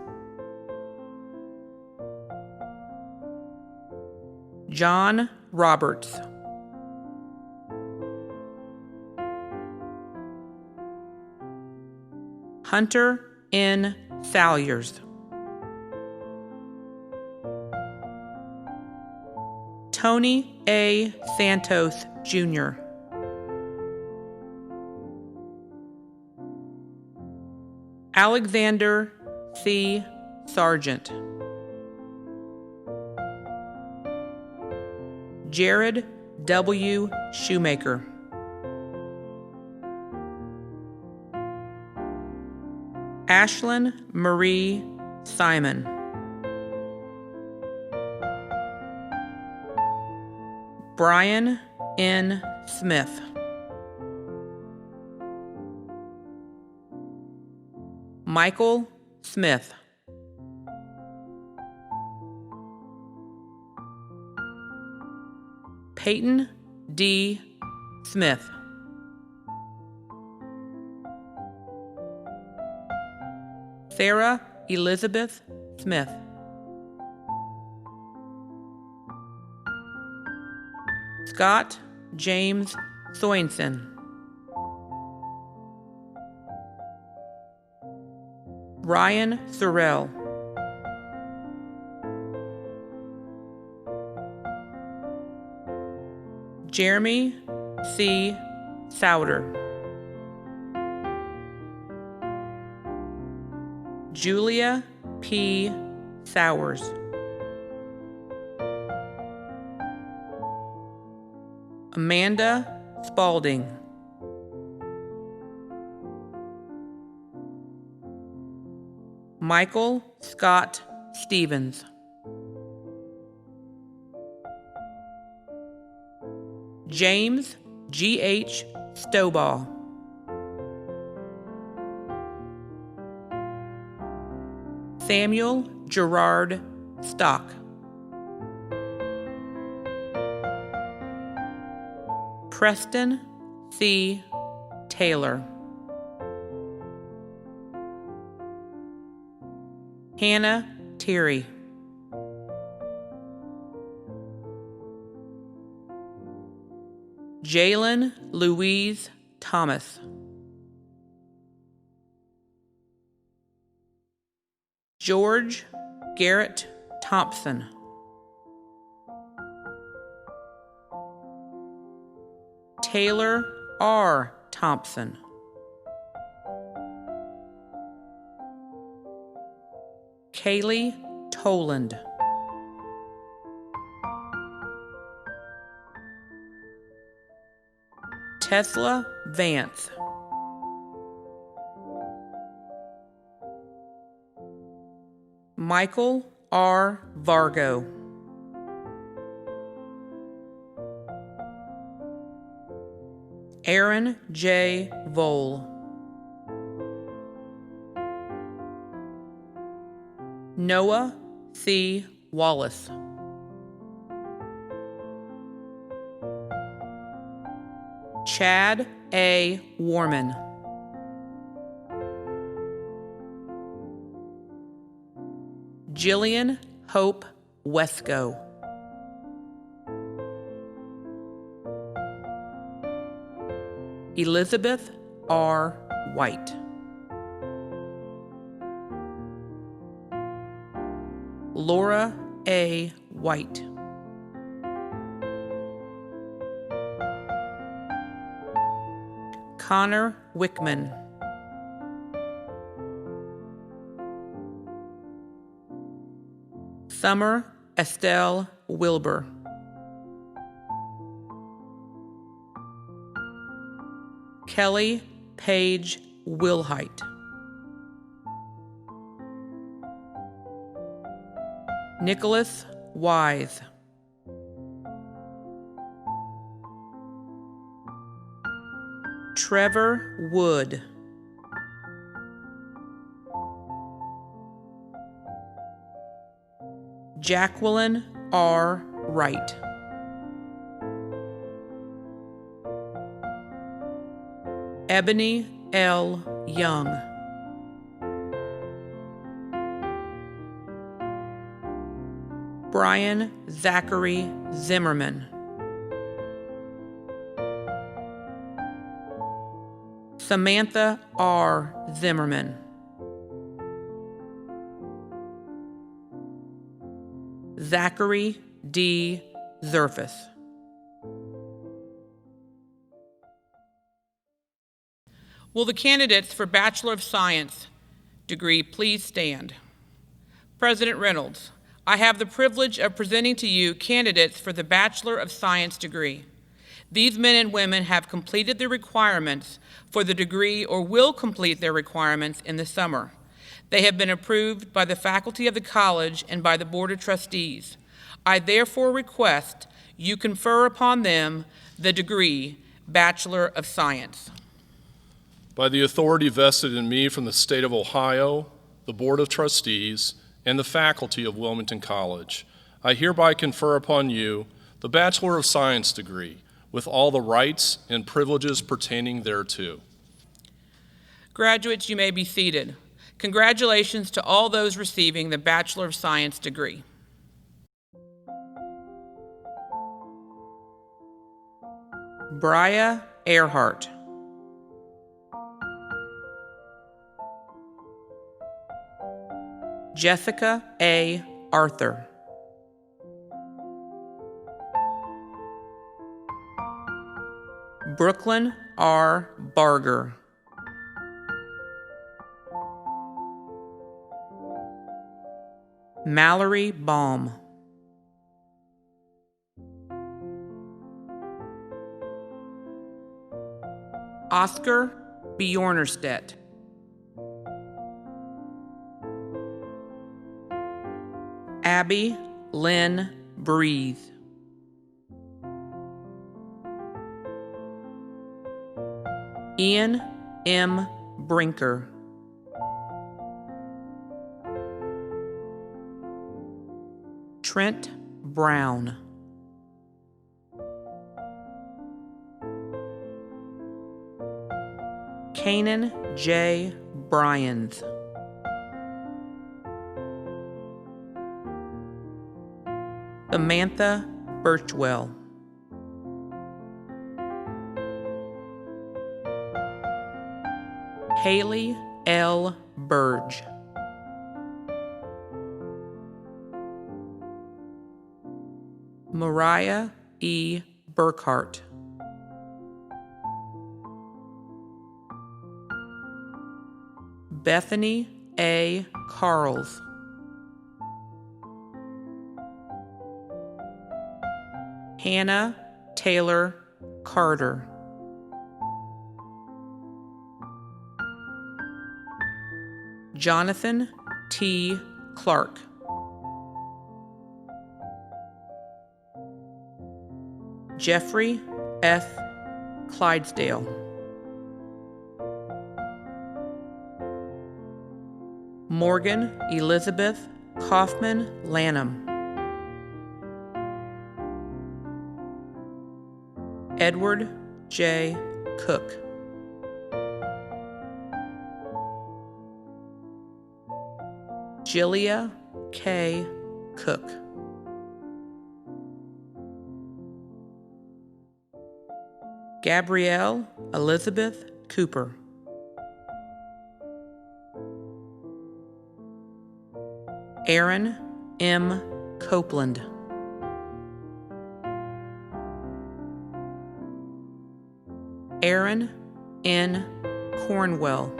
John Roberts. Hunter N. Salyers. Tony A. Santos, Jr. Alexander C. Sargent. Jared W. Shoemaker. Ashlyn Marie Simon. Brian N. Smith. Michael Smith. Peyton D. Smith. Sarah Elizabeth Smith. Scott James Sorensen. Ryan Sorrell. Jeremy C. Souter. Julia P. Sowers. Amanda Spalding. Michael Scott Stevens. James G.H. Stovall. Samuel Gerard Stock. Preston C. Taylor. Hannah Terry. Jalen Louise Thomas. George Garrett Thompson. Taylor R. Thompson. Kaylee Toland. Tesla Vance. Michael R. Vargo. Aaron J. Vole. Noah C. Wallace. Chad A. Warman. Jillian Hope Wesco. Elizabeth R. White. Laura A. White. Connor Wickman. Summer Estelle Wilbur. Kelly Page Wilhite. Nicholas Wise. Trevor Wood. Jacqueline R. Wright. Ebony L. Young. Brian Zachary Zimmerman. Samantha R. Zimmerman. Zachary D. Zerfus. Will the candidates for Bachelor of Science degree please stand? President Reynolds, I have the privilege of presenting to you candidates for the Bachelor of Science degree. These men and women have completed the requirements for the degree or will complete their requirements in the summer. They have been approved by the faculty of the college and by the Board of Trustees. I therefore request you confer upon them the degree Bachelor of Science. By the authority vested in me from the state of Ohio, the Board of Trustees, and the faculty of Wilmington College, I hereby confer upon you the Bachelor of Science degree with all the rights and privileges pertaining thereto. Graduates, you may be seated. Congratulations to all those receiving the Bachelor of Science degree. Bria Earhart. Jessica A. Arthur. Brooklyn R. Barger. Mallory Baum. Oscar Bjornerstedt. Abby Lynn Breathe. Ian M. Brinker. Trent Brown. Kanan J. Bryans. Samantha Birchwell. Haley L. Burge. Mariah E. Burkhart. Bethany A. Carls. Hannah Taylor Carter. Jonathan T. Clark. Jeffrey F. Clydesdale. Morgan Elizabeth Kaufman Lanham. Edward J. Cook. Jillia K. Cook. Gabrielle Elizabeth Cooper. Aaron M. Copeland. Aaron N. Cornwell.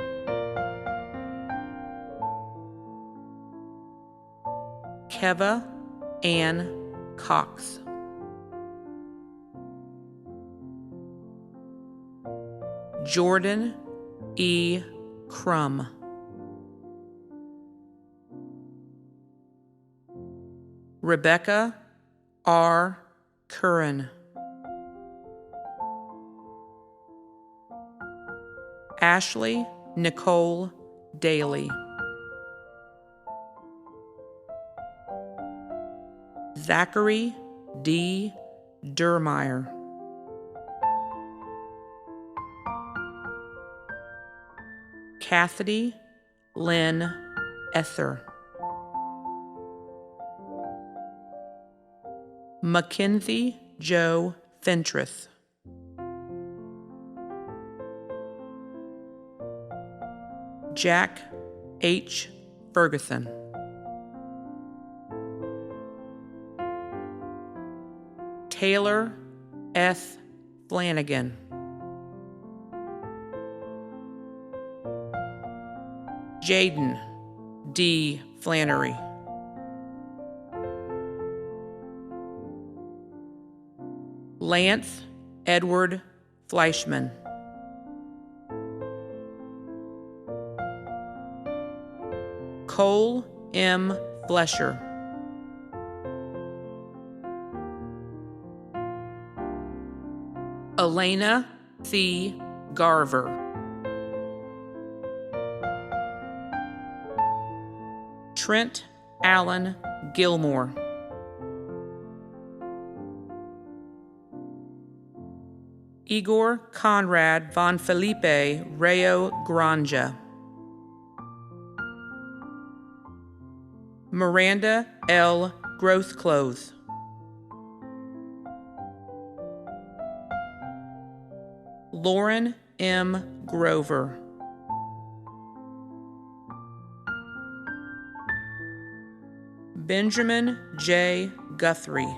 Keva Ann Cox. Jordan E. Crum. Rebecca R. Curran. Ashley Nicole Daly. Zachary D. Dermeyer. Cassidy Lynn Esser. Mackenzie Joe Fentress. Jack H. Ferguson. Taylor S. Flanagan. Jaden D. Flannery. Lance Edward Fleischman. Cole M. Flesher. Elena C. Garver. Trent Allen Gilmore. Igor Conrad von Felipe Rayo Granja. Miranda L. Grossclothes. Lauren M. Grover. Benjamin J. Guthrie.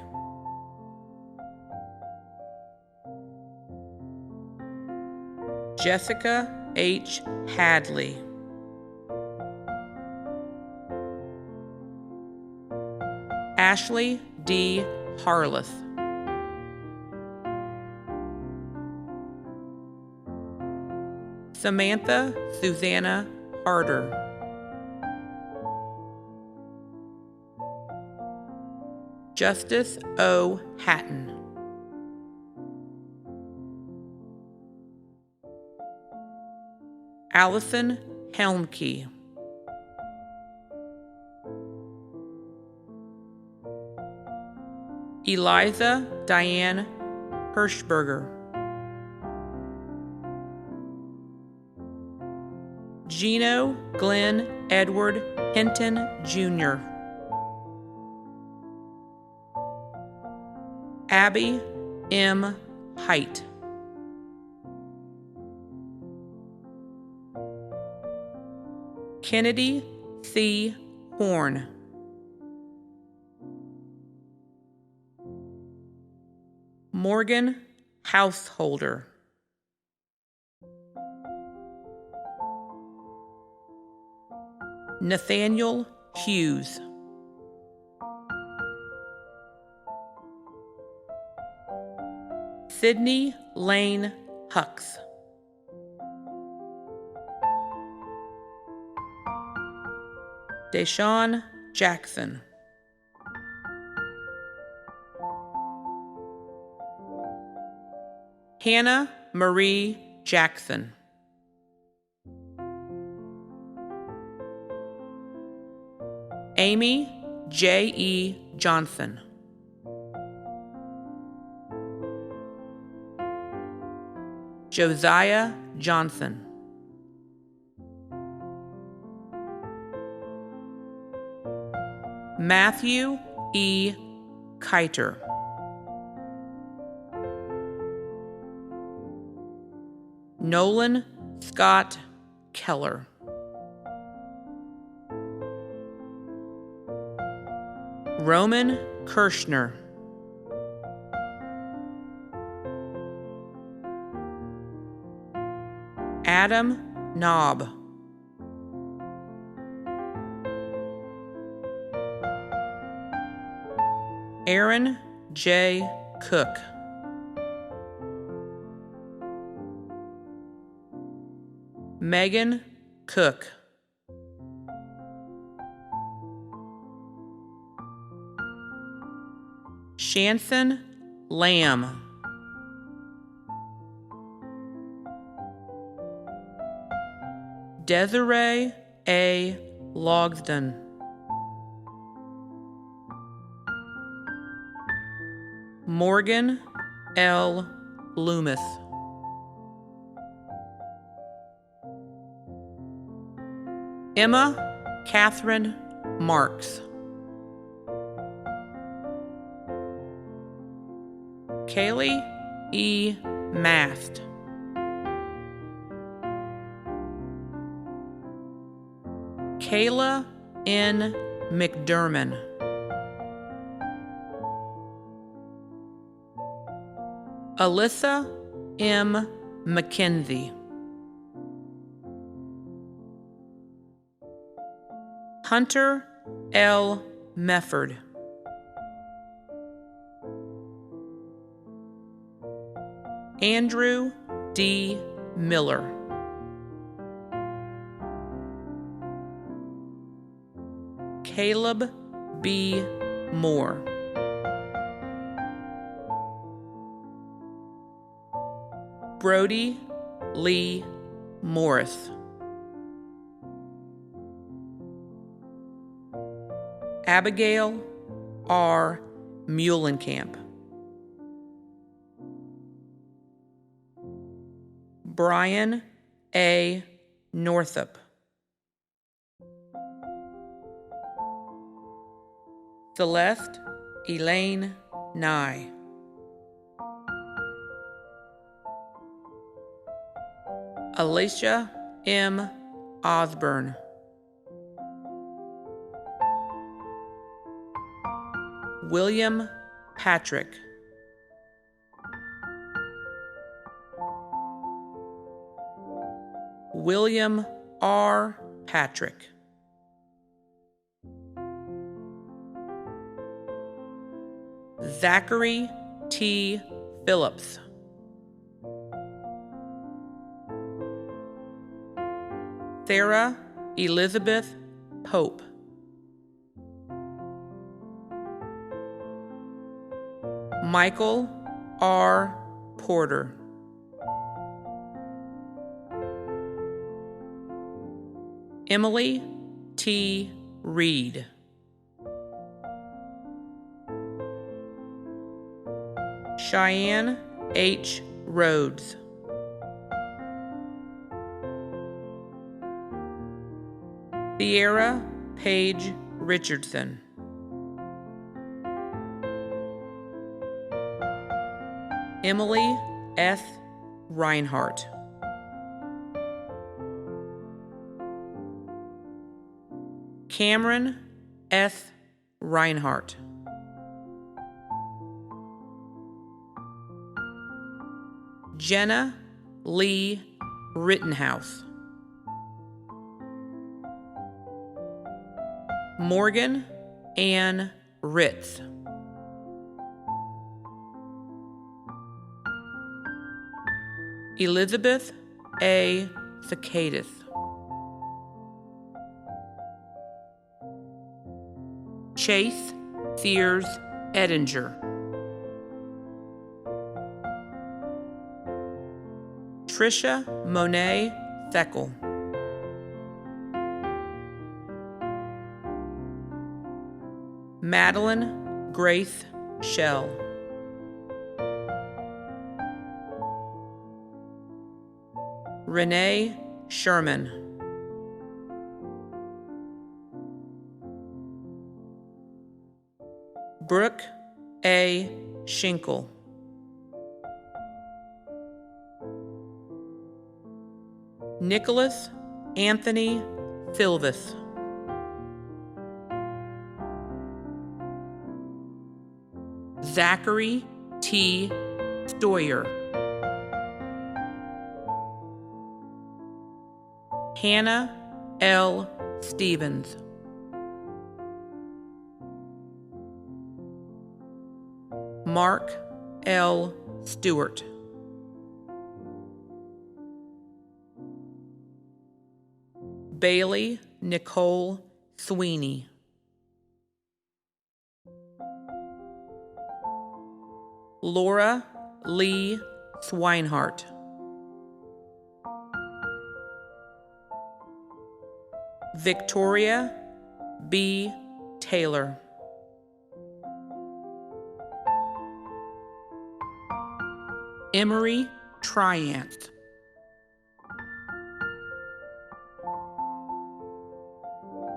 Jessica H. Hadley. Ashley D. Harleth. Samantha Susanna Harder. Justice O. Hatton. Allison Helmke. Eliza Diane Hirschberger. Gino Glenn Edward Hinton, Jr. Abby M. Height. Kennedy C. Horn. Morgan Householder. Nathaniel Hughes. Sydney Lane Hucks. Deshaun Jackson. Hannah Marie Jackson. Amy J.E. Johnson. Josiah Johnson. Matthew E. Kiter. Nolan Scott Keller. Roman Kirschner. Adam Knob. Aaron J. Cook. Megan Cook. Shanson Lamb. Desiree A. Logsdon. Morgan L. Loomis. Emma Catherine Marks. Kaylee E. Mast. Kayla N. McDermott. Alyssa M. McKenzie. Hunter L. Mefford. Andrew D. Miller. Caleb B. Moore. Brody Lee Morris. Abigail R. Muhlenkamp. Brian A. Northup. Celeste Elaine Nye. Alicia M. Osborne. William Patrick. William R. Patrick. Zachary T. Phillips. Sarah Elizabeth Pope. Michael R. Porter. Emily T. Reed. Cheyenne H. Rhodes. Sierra Paige Richardson. Emily F. Reinhardt. Cameron F. Reinhardt. Jenna Lee Rittenhouse. Morgan Ann Ritz. Elizabeth A. Zacchaeus. Chase Sears Edinger. Tricia Monet Theckel. Madeline Grace Shell. Renee Sherman. Brooke A. Schinkel. Nicholas Anthony Silvis. Zachary T. Stoyer. Hannah L. Stevens. Mark L. Stewart. Bailey Nicole Sweeney. Laura Lee Swinehart. Victoria B. Taylor. Emery Trianth.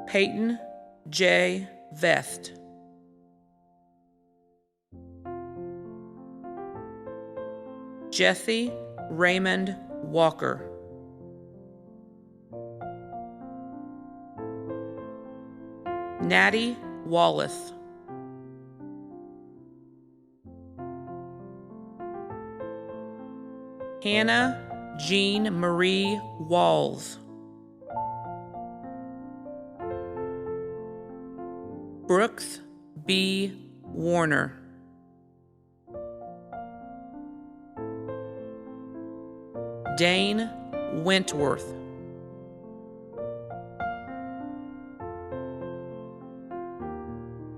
Peyton J. Vest. Jesse Raymond Walker. Natty Wallace. Hannah Jean Marie Walls. Brooks B. Warner. Dane Wentworth.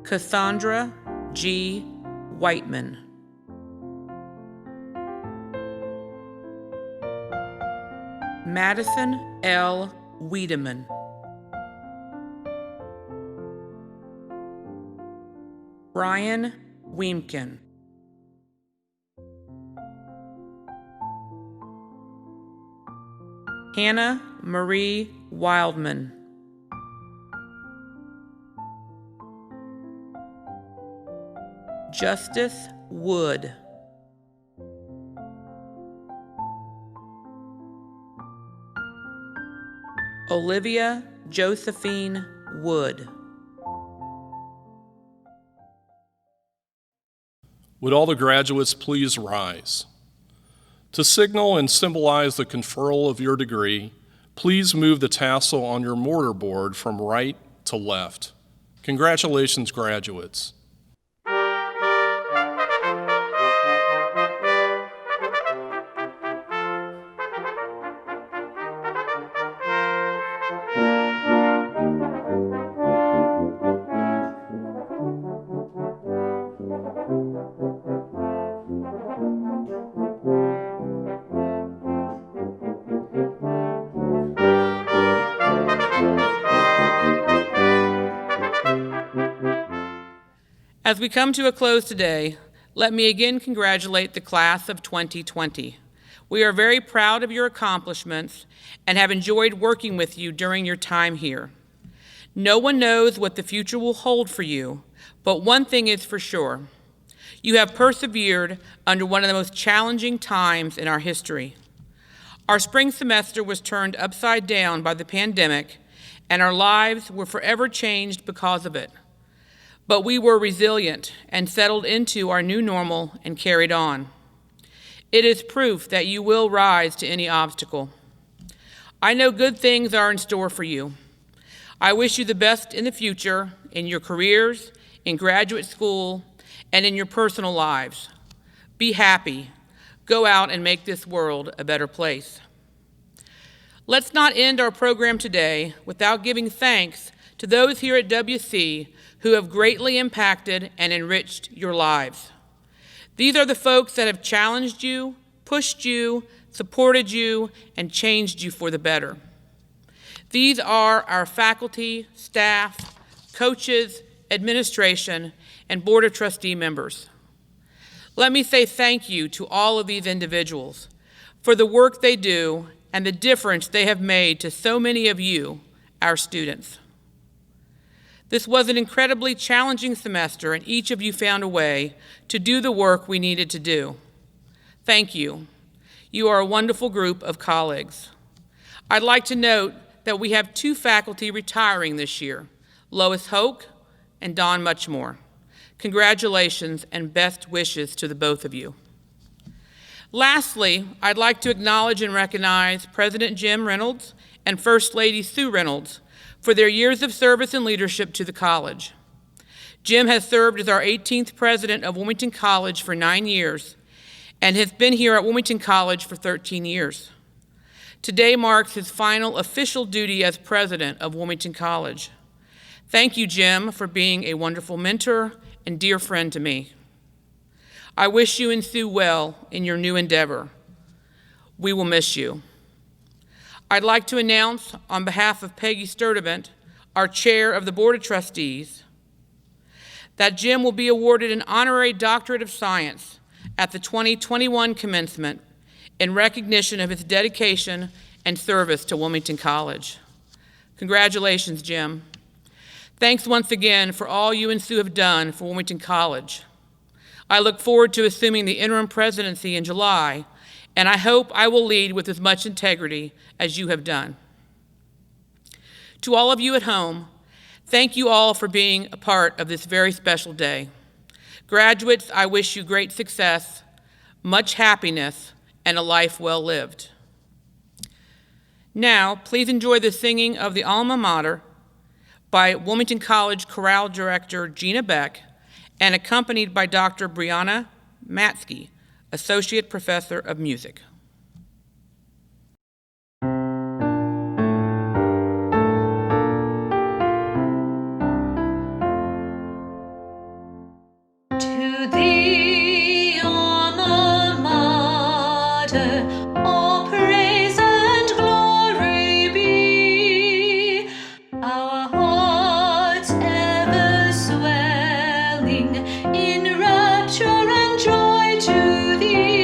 Cassandra G. Whiteman. Madison L. Wiedemann. Brian Weemkin. Hannah Marie Wildman. Justice Wood. Olivia Josephine Wood. Would all the graduates please rise? To signal and symbolize the conferral of your degree, please move the tassel on your mortarboard from right to left. Congratulations, graduates. As we come to a close today, let me again congratulate the class of 2020. We are very proud of your accomplishments and have enjoyed working with you during your time here. No one knows what the future will hold for you, but one thing is for sure. You have persevered under one of the most challenging times in our history. Our spring semester was turned upside down by the pandemic, and our lives were forever changed because of it. But we were resilient and settled into our new normal and carried on. It is proof that you will rise to any obstacle. I know good things are in store for you. I wish you the best in the future, in your careers, in graduate school, and in your personal lives. Be happy. Go out and make this world a better place. Let's not end our program today without giving thanks to those here at WC who have greatly impacted and enriched your lives. These are the folks that have challenged you, pushed you, supported you, and changed you for the better. These are our faculty, staff, coaches, administration, and Board of Trustee members. Let me say thank you to all of these individuals for the work they do and the difference they have made to so many of you, our students. This was an incredibly challenging semester, and each of you found a way to do the work we needed to do. Thank you. You are a wonderful group of colleagues. I'd like to note that we have 2 faculty retiring this year, Lois Hoke and Don Muchmore. Congratulations and best wishes to the both of you. Lastly, I'd like to acknowledge and recognize President Jim Reynolds and First Lady Sue Reynolds for their years of service and leadership to the college. Jim has served as our 18th president of Wilmington College for 9 years and has been here at Wilmington College for 13 years. Today marks his final official duty as president of Wilmington College. Thank you, Jim, for being a wonderful mentor and dear friend to me. I wish you and Sue well in your new endeavor. We will miss you. I'd like to announce on behalf of Peggy Sturdivant, our chair of the Board of Trustees, that Jim will be awarded an honorary doctorate of science at the 2021 commencement in recognition of his dedication and service to Wilmington College. Congratulations, Jim. Thanks once again for all you and Sue have done for Wilmington College. I look forward to assuming the interim presidency in July, and I hope I will lead with as much integrity as you have done. To all of you at home, thank you all for being a part of this very special day. Graduates, I wish you great success, much happiness, and a life well lived. Now, please enjoy the singing of the Alma Mater by Wilmington College Chorale Director Gina Beck and accompanied by Dr. Brianna Matsky, Associate Professor of Music. To thee, Alma Mater, all praise and glory be. Our hearts ever swelling in rapture and joy to thee.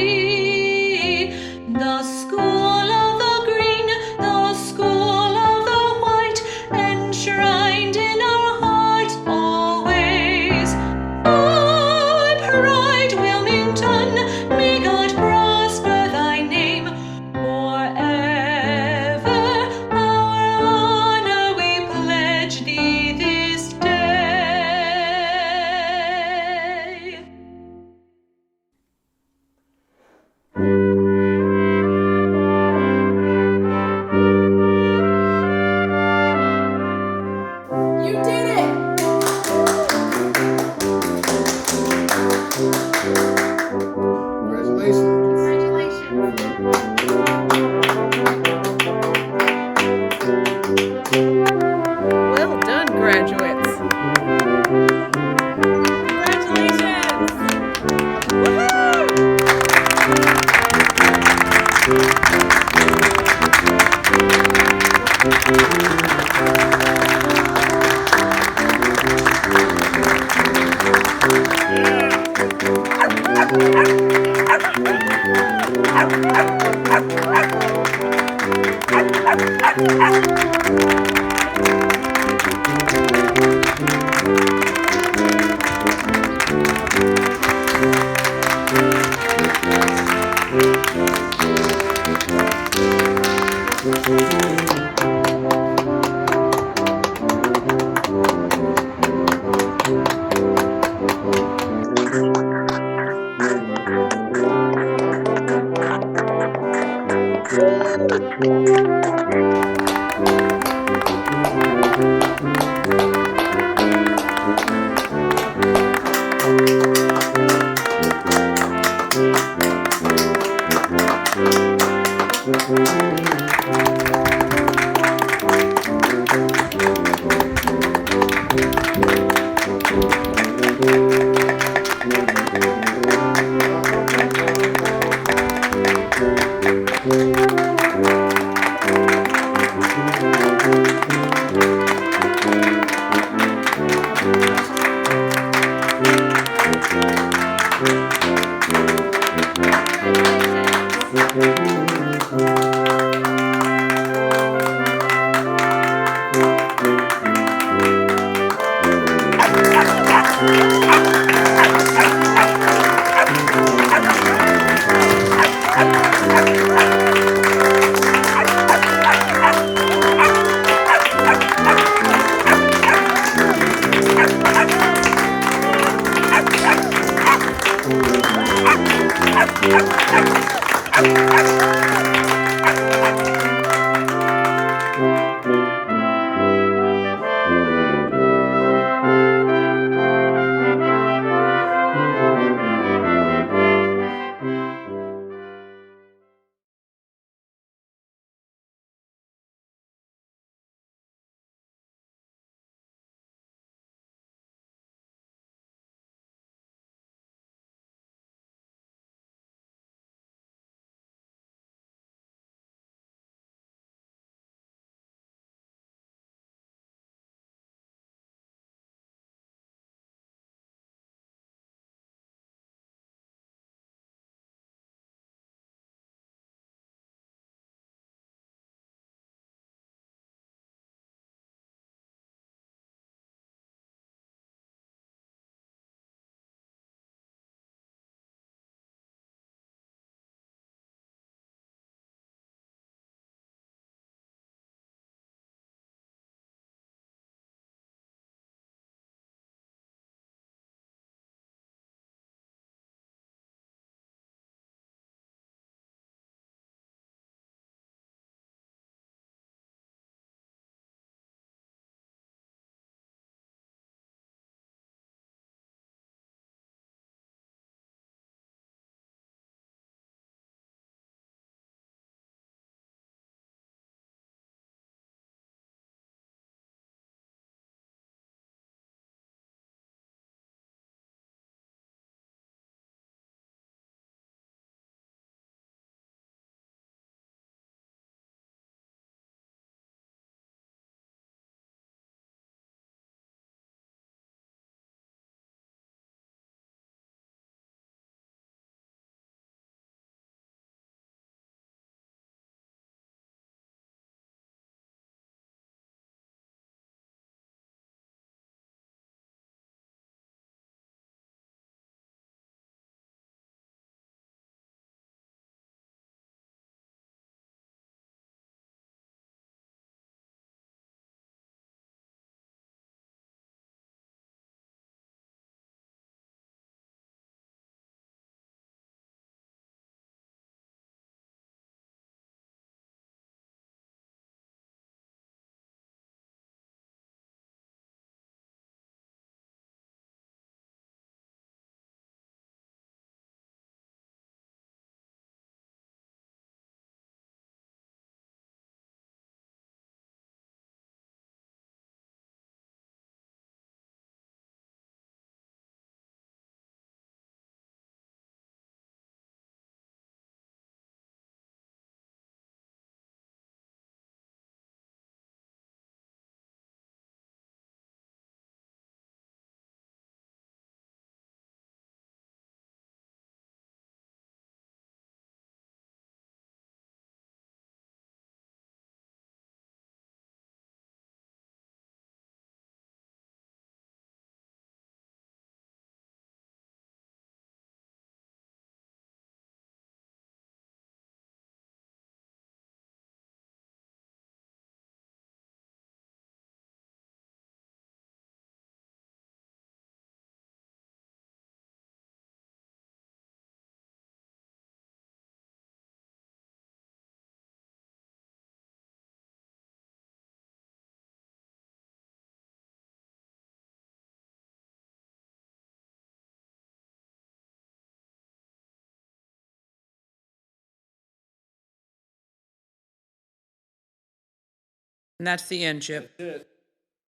And that's the end, Chip. That's it.